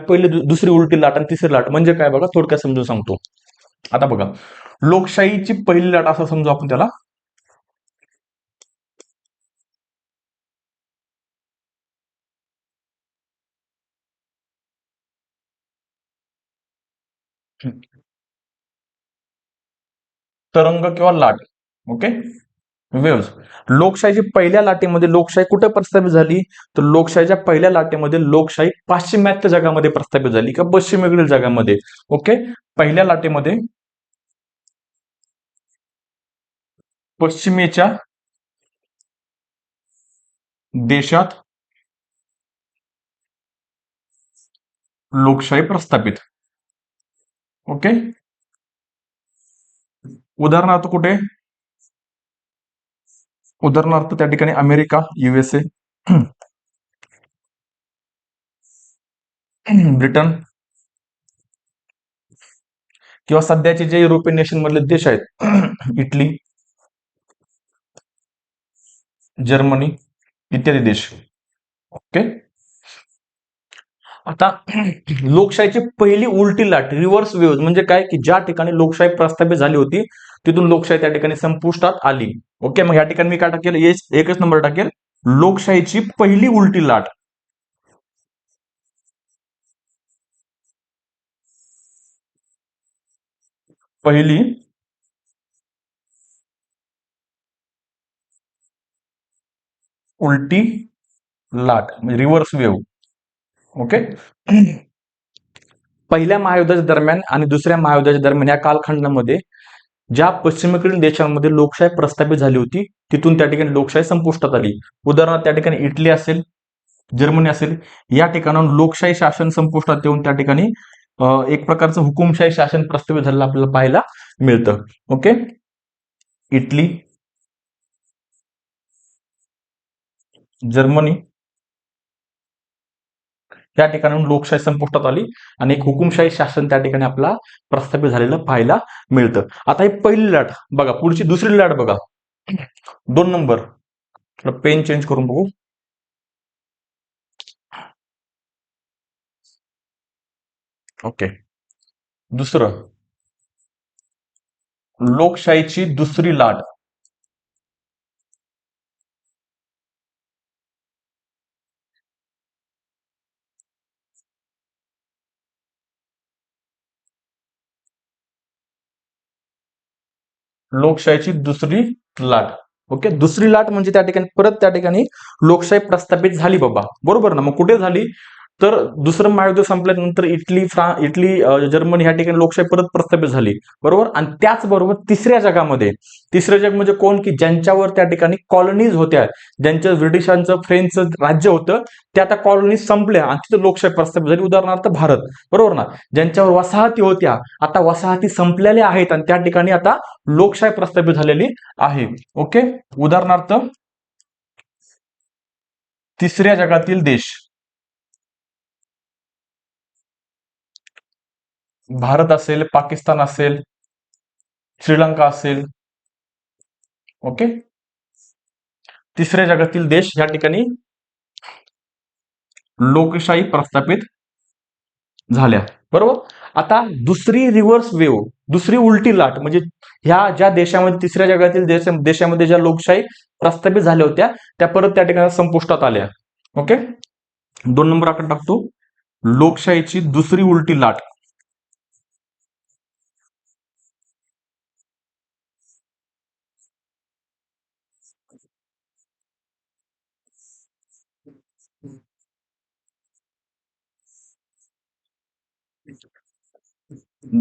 दुसरी उलटी लाट आणि तिसरी लाट. म्हणजे काय बघा, थोडक्यात समजून सांगतो. आता बघा, लोकशाहीची पहिली लाट असं समजू आपण त्याला. तरंग किंवा लाट. Okay, waves. लोकशाहीची पहिल्या लाटेमध्ये लोकशाही कुठे प्रस्थापित झाली, तर लोकशाहीच्या पहिल्या लाटेमध्ये लोकशाही पाश्चिमात्य जगामध्ये प्रस्थापित झाली किंवा पश्चिमेकडील जगामध्ये. ओके, पहिल्या लाटेमध्ये पश्चिमेच्या देशात लोकशाही प्रस्थापित. ओके, उदाहरणार्थ कुठे, उदाहरणार्थ त्या ठिकाणी अमेरिका, USA, ब्रिटन, किंवा सध्याचे जे युरोपियन नेशन मधले देश आहेत इटली, जर्मनी इत्यादी देश. ओके, आता लोकशाहीची पहिली उलटी लाट, रिव्हर्स वेव्ह, म्हणजे काय की ज्या ठिकाणी लोकशाही प्रस्थापित झाली होती तिथून लोकशाही त्या ठिकाणी संपुष्टात आली. ओके, मग या ठिकाणी मी काय टाकेल, एकच नंबर टाकेल, लोकशाहीची पहिली उलटी लाट. पहिली उलटी लाट म्हणजे रिव्हर्स वेव्ह. ओके, पहिल्या महायुद्धाच्या दरम्यान आणि दुसऱ्या महायुद्धाच्या दरम्यान या कालखंडामध्ये ज्या पश्चिमेकडील देशांमध्ये लोकशाही प्रस्थापित झाली होती तिथून त्या ठिकाणी लोकशाही संपुष्टात आली. उदाहरणार्थ त्या ठिकाणी इटली असेल, जर्मनी असेल, या ठिकाणाहून लोकशाही शासन संपुष्टात येऊन त्या ठिकाणी एक प्रकारचं हुकुमशाही शासन प्रस्थापित झालेलं आपल्याला पाहायला मिळतं. ओके, इटली, जर्मनी या ठिकाणाहून लोकशाही संपुष्टात आली आणि एक हुकुमशाही शासन त्या ठिकाणी आपला प्रस्थापित झालेलं पाहायला मिळतं. आता ही पहिली लाट बघा, पुढची दुसरी लाट बघा, 2 नंबर. पेन चेंज करून बघू. ओके, दुसरं, लोकशाहीची दुसरी लाट. लोकशाहीची दुसरी लाट. ओके, दुसरी लाट म्हणजे त्या ठिकाणी परत त्या ठिकाणी लोकशाही प्रस्थापित झाली बाबा, बरोबर ना. मग कुठे झाली, तर दुसरं महायुद्ध संपल्यानंतर जर्मनी ह्या ठिकाणी लोकशाही परत प्रस्थापित झाली, बरोबर. आणि त्याचबरोबर तिसऱ्या जगामध्ये, तिसरं जग म्हणजे कोण, की ज्यांच्यावर त्या ठिकाणी कॉलनीज होत्या, ज्यांचं ब्रिटिशांचं फ्रेंचचं राज्य होतं, त्या आता कॉलनीज संपल्या आणि तिथं लोकशाही प्रस्थापित झाली. उदाहरणार्थ भारत, बरोबर ना. ज्यांच्यावर वसाहती होत्या, आता वसाहती संपलेल्या आहेत आणि त्या ठिकाणी आता लोकशाही प्रस्थापित झालेली आहे. ओके, उदाहरणार्थ तिसऱ्या जगातील देश, भारत असेल, पाकिस्तान असेल, श्रीलंका असेल. ओके, तिसऱ्या जगातील देश या ठिकाणी लोकशाही प्रस्थापित झाल्या, बरोबर. आता दुसरी रिव्हर्स वेव्ह, दुसरी उलटी लाट म्हणजे ह्या ज्या देशामध्ये तिसऱ्या जगातील देशामध्ये ज्या लोकशाही प्रस्थापित झाल्या होत्या, त्या परत त्या ठिकाणी संपुष्टात आल्या. ओके, 2 नंबर आपण टाकतो, लोकशाहीची दुसरी उलटी लाट.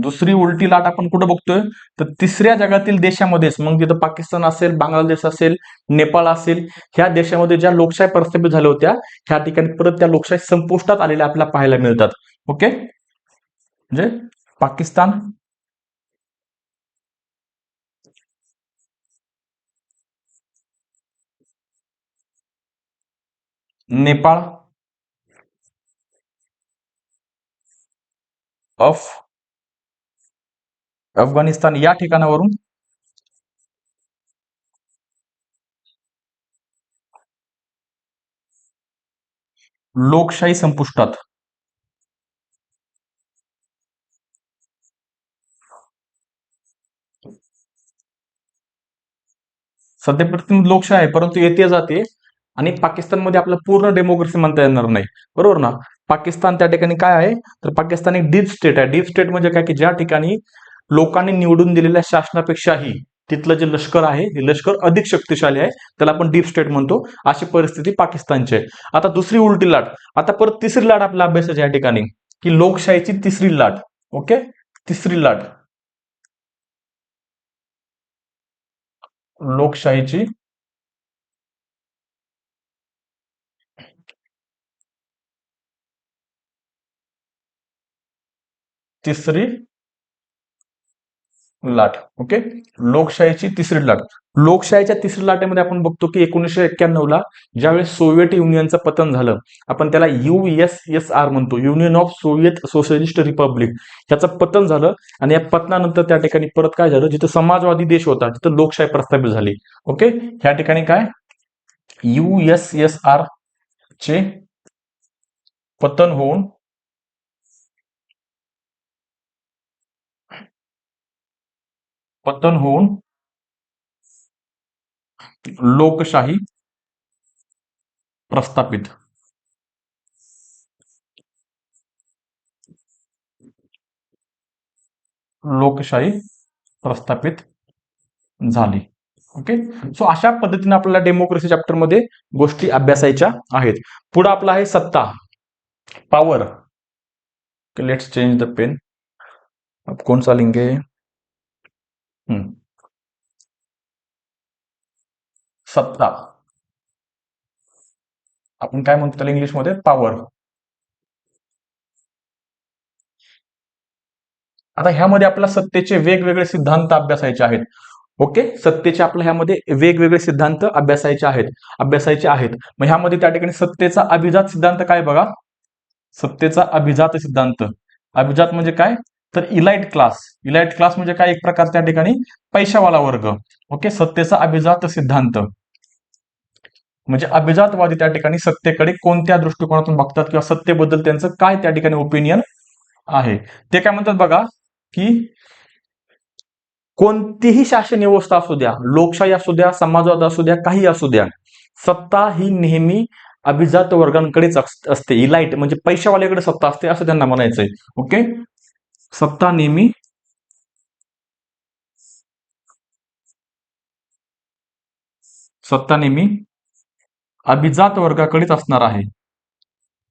दुसरी उलटी लाट आपण कुठं बघतोय, तर तिसऱ्या जगातील देशामध्येच. मग तिथं पाकिस्तान असेल, बांगलादेश असेल, नेपाळ असेल, ह्या देशामध्ये ज्या लोकशाही प्रस्थापित झाल्या होत्या, ह्या ठिकाणी परत त्या लोकशाही संपुष्टात आलेल्या आपल्याला पाहायला मिळतात. ओके, म्हणजे पाकिस्तान, नेपाळ, अफगाणिस्तान या ठिकाणावरून लोकशाही संपुष्टात. सध्या प्रतिनिधी लोकशाही आहे, परंतु येते जाते. आणि पाकिस्तानमध्ये आपलं पूर्ण डेमोक्रेसी म्हणता येणार नाही, बरोबर ना. पाकिस्तान त्या ठिकाणी काय आहे, तर पाकिस्तान एक डीप स्टेट आहे. डीप स्टेट म्हणजे काय, की ज्या ठिकाणी लोकांनी निवडून दिलेल्या शासनापेक्षाही तिथलं जे लष्कर आहे, हे लष्कर अधिक शक्तिशाली आहे, त्याला आपण डीप स्टेट म्हणतो. अशी परिस्थिती पाकिस्तानची आहे. आता दुसरी उलटी लाट, आता परत तिसरी लाट आपला अभ्यासाची या ठिकाणी, की लोकशाहीची तिसरी लाट. ओके, तिसरी लाट, लोकशाहीची तिसरी लाट. ओके, लोकशाहीची तिसरी लाट. लोकशाहीच्या तिसऱ्या लाटेमध्ये आपण बघतो की 1991ला ज्यावेळेस सोव्हिएट युनियनचं पतन झालं, आपण त्याला USSR म्हणतो, union of Soviet socialist Republic, ह्याचं पतन झालं. आणि या पतनानंतर त्या ठिकाणी परत काय झालं, जिथं समाजवादी देश होता तिथं लोकशाही प्रस्थापित झाली. ओके, ह्या ठिकाणी काय, USSR चे पतन होऊन पतन होऊन लोकशाही प्रस्थापित. लोकशाही प्रस्थापित झाली. ओके, सो अशा पद्धतीने आपल्याला डेमोक्रेसी चॅप्टर मध्ये गोष्टी अभ्यासायच्या आहेत. पुढे आपला आहे सत्ता, power. Let's change the pen. अब कौन सा लेंगे, सत्ता. आपण काय म्हणतो त्याला इंग्लिशमध्ये, पॉवर. आता ह्यामध्ये आपल्याला सत्तेचे वेगवेगळे सिद्धांत अभ्यासायचे आहेत. ओके, सत्तेचे आपल्या ह्यामध्ये वेगवेगळे सिद्धांत अभ्यासायचे आहेत. मग ह्यामध्ये त्या ठिकाणी सत्तेचा अभिजात सिद्धांत काय बघा. सत्तेचा अभिजात सिद्धांत. अभिजात म्हणजे काय, तर इलाइट क्लास म्हणजे काय, एक प्रकार त्या ठिकाणी पैशावाला वर्ग. ओके, सत्तेचा अभिजात सिद्धांत म्हणजे अभिजातवादी त्या ठिकाणी सत्तेकडे कोणत्या दृष्टिकोनातून बघतात किंवा सत्तेबद्दल त्यांचं काय त्या ठिकाणी ओपिनियन आहे. ते काय म्हणतात बघा, की कोणतीही शासन व्यवस्था असू द्या, लोकशाही असू द्या, समाजवाद असू द्या, काही असू द्या, सत्ता ही नेहमी अभिजात वर्गांकडेच असते. इलाइट म्हणजे पैशावाल्याकडे सत्ता असते असं त्यांना म्हणायचंय. ओके, सत्ता नेहमी अभिजात वर्गाकडेच असणार आहे.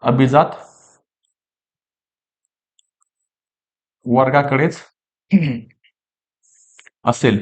अभिजात वर्गाकडेच असेल.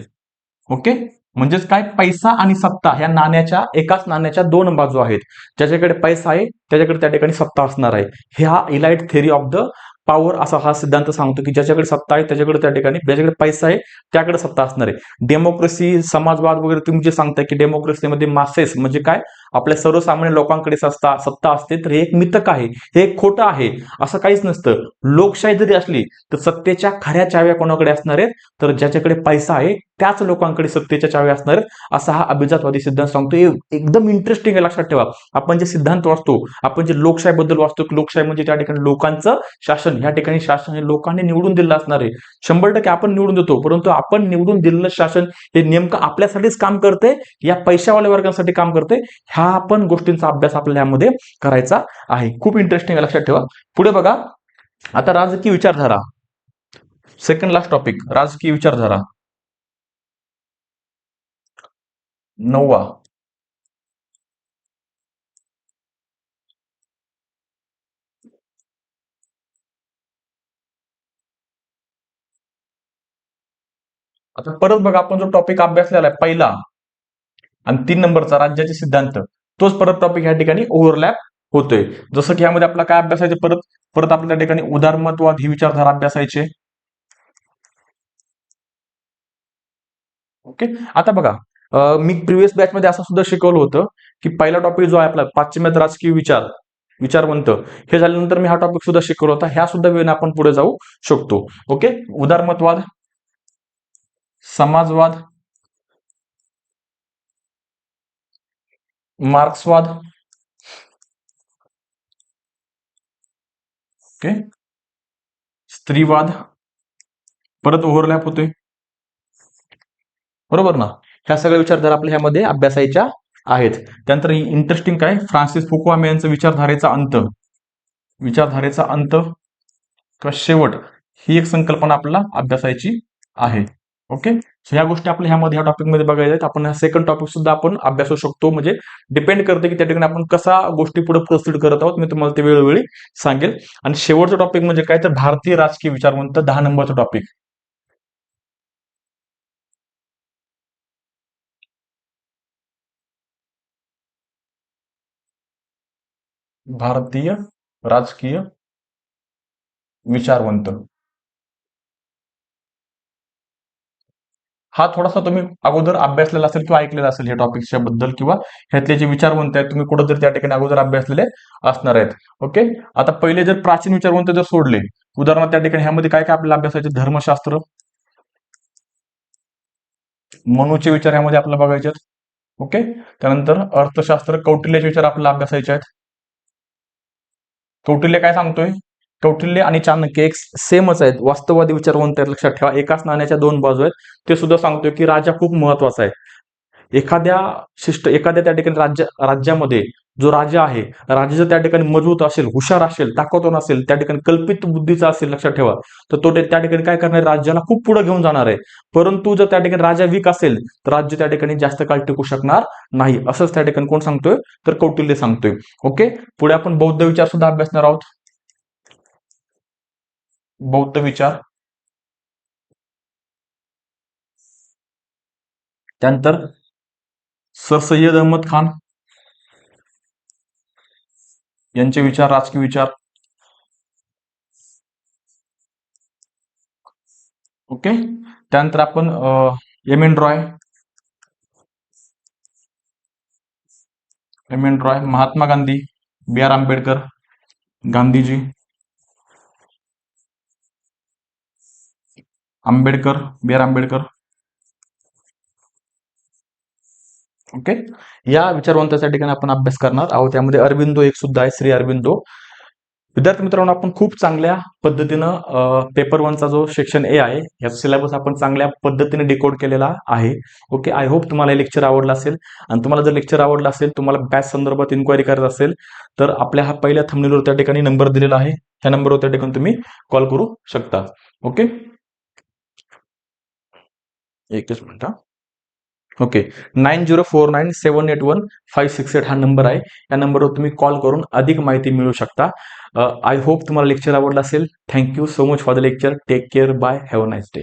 ओके, म्हणजेच काय, पैसा आणि सत्ता ह्या एकाच नाण्याच्या दोन बाजू आहेत. ज्याच्याकडे पैसा आहे त्याच्याकडे त्या ठिकाणी सत्ता असणार आहे. ह्या elite theory of the power असा हा सिद्धांत सांगतो की ज्याच्याकडे सत्ता आहे त्याच्याकडे त्या ठिकाणी, ज्याच्याकडे पैसा आहे त्याकडे सत्ता असणार आहे. डेमोक्रेसी, समाजवाद वगैरे तुम्ही जे सांगताय की डेमोक्रेसीमध्ये मासेस म्हणजे काय, आपल्या सर्वसामान्य लोकांकडे सत्ता असते, तर हे एक मिथक आहे, हे एक खोटं आहे. असं काहीच नसतं. लोकशाही जरी असली तर सत्तेच्या खऱ्या चाव्या कोणाकडे असणार आहेत, तर ज्याच्याकडे पैसा आहे त्याच लोकांकडे सत्तेच्या चाव्या असणार आहेत, असा हा अभिजातवादी सिद्धांत सांगतो. एकदम इंटरेस्टिंग आहे, लक्षात ठेवा. आपण जे सिद्धांत वाचतो, आपण जे लोकशाहीबद्दल वाचतो, लोकशाही म्हणजे त्या ठिकाणी लोकांचं शासन, या ठिकाणी शासन हे लोकांनी निवडून दिलं असणार आहे. 100% आपण निवडून देतो, परंतु आपण निवडून दिलेलं शासन हे नेमकं आपल्यासाठीच काम करते या पैशावाल्या वर्गांसाठी काम करते, ह्या पण गोष्टींचा अभ्यास आपल्याला यामध्ये करायचा आहे. खूप इंटरेस्टिंग आहे, लक्षात ठेवा. पुढे बघा, आता राजकीय विचारधारा, सेकंड लास्ट टॉपिक, राजकीय विचारधारा 9वा. आता परत बघा, आपण जो टॉपिक अभ्यासलेला आहे पहिला आणि 3 नंबरचा राज्याचे सिद्धांत, तोच परत टॉपिक या ठिकाणी ओव्हरलॅप होतोय. जसं की यामध्ये आपला काय अभ्यासायचे, परत परत आपल्या त्या ठिकाणी उदारमतवाद ही विचारधारा अभ्यासायचे. ओके, आता बघा, मी प्रिव्हियस बॅच मध्ये असं सुद्धा शिकवलं होतं की पहिला टॉपिक जो आहे आपला पाश्चिमात्य राजकीय विचारवंत, हे झाल्यानंतर मी हा टॉपिक सुद्धा शिकवला होता. ह्या सुद्धा वेळेने आपण पुढे जाऊ शकतो. ओके, उदारमतवाद, समाजवाद, मार्क्सवाद, ओके, स्त्रीवाद, परत ओव्हरलॅप होतोय, बरोबर ना. ह्या सगळ्या विचारधारा आपल्या ह्यामध्ये अभ्यासायच्या आहेत. त्यानंतर इंटरेस्टिंग काय, फ्रान्सिस फुकुयामा यांचं विचारधारेचा अंत किंवा शेवट, ही एक संकल्पना आपल्याला अभ्यासायची आहे. ओके, सो ह्या गोष्टी आपल्या ह्या टॉपिकमध्ये बघायच्या आहेत. आपण सेकंड टॉपिक सुद्धा आपण अभ्यासू शकतो, म्हणजे डिपेंड करते की त्या ठिकाणी आपण कसा गोष्टी पुढे प्रोसीड करत आहोत. मी तुम्हाला ते वेळोवेळी सांगेल. आणि शेवटचा टॉपिक म्हणजे काय, तर भारतीय राजकीय विचारवंत, 10 नंबरचा टॉपिक. भारतीय राजकीय विचारवंत, हा थोडासा तुम्ही अगोदर अभ्यासलेला असेल किंवा ऐकलेला असेल या टॉपिकच्या बद्दल, किंवा ह्यातले जे विचारवंत आहेत तुम्ही कुठं जर त्या ठिकाणी अगोदर अभ्यासलेले असणार आहेत. ओके, आता पहिले जर प्राचीन विचारवंत जर सोडले, उदाहरणार्थ त्या ठिकाणी ह्यामध्ये काय काय आपल्याला अभ्यासाचे, धर्मशास्त्र, मनूचे विचार ह्यामध्ये आपल्याला बघायचे आहेत. ओके, त्यानंतर अर्थशास्त्र, कौटिल्याचे विचार आपल्याला अभ्यासायचे आहेत. कौटिल्य काय सांगतोय, कौटिल्य आणि चाणक्य एक सेमच आहेत, वास्तववादी विचारवंत आहेत, लक्षात ठेवा. एकाच नाण्याच्या दोन बाजू आहेत. ते सुद्धा सांगतोय की राजा खूप महत्वाचा आहे. एखाद्या त्या ठिकाणी राज्यामध्ये जो राजा आहे, राजा जर त्या ठिकाणी मजबूत असेल, हुशार असेल, ताकदवान असेल, त्या ठिकाणी कल्पित बुद्धीचा असेल, लक्षात ठेवा, तर तो त्या ठिकाणी काय करणार, राज्याला खूप पुढे घेऊन जाणार आहे. परंतु जर त्या ठिकाणी राजा वीक असेल तर राज्य त्या ठिकाणी जास्त काळ टिकू शकणार नाही. असंच त्या ठिकाणी कोण सांगतोय, तर कौटिल्य सांगतोय. ओके, पुढे आपण बौद्ध विचार सुद्धा अभ्यासणार आहोत. बौद्ध विचार, त्यानंतर सर सय्यद अहमद खान यांचे विचार, राजकीय विचार. ओके, त्यानंतर आपण एम एन रॉय, महात्मा गांधी, बी आर आंबेडकर, गांधीजी, आंबेडकर, बी आर आंबेडकर. ओके. या विचारवंताच्या ठिकाणी आपण अभ्यास करणार आहोत. त्यामध्ये अरबिंदो एक सुद्धा आहे, श्री अरबिंदो. विद्यार्थी मित्रांनो, आपण खूप चांगल्या पद्धतीनं पेपर वनचा जो सेक्शन ए आहे याचा सिलेबस आपण चांगल्या पद्धतीने डिकोड केलेला आहे. ओके. आय होप तुम्हाला हे लेक्चर आवडलं असेल. आणि तुम्हाला जर लेक्चर आवडलं असेल, तुम्हाला बॅच संदर्भात इन्क्वायरी करायची असेल, तर आपल्या हा पहिल्या थंबनेलवर त्या ठिकाणी नंबर दिलेला आहे. ह्या नंबरवर त्या ठिकाणी तुम्ही कॉल करू शकता. ओके. एकच मिनिट. ओके. 9049781568 हा नंबर आहे. या नंबरवर तुम्ही कॉल करून अधिक माहिती मिळवू शकता. आय होप तुम्हाला लेक्चर आवडलं असेल. Thank you so much for the lecture. Take care. Bye. Have a nice day.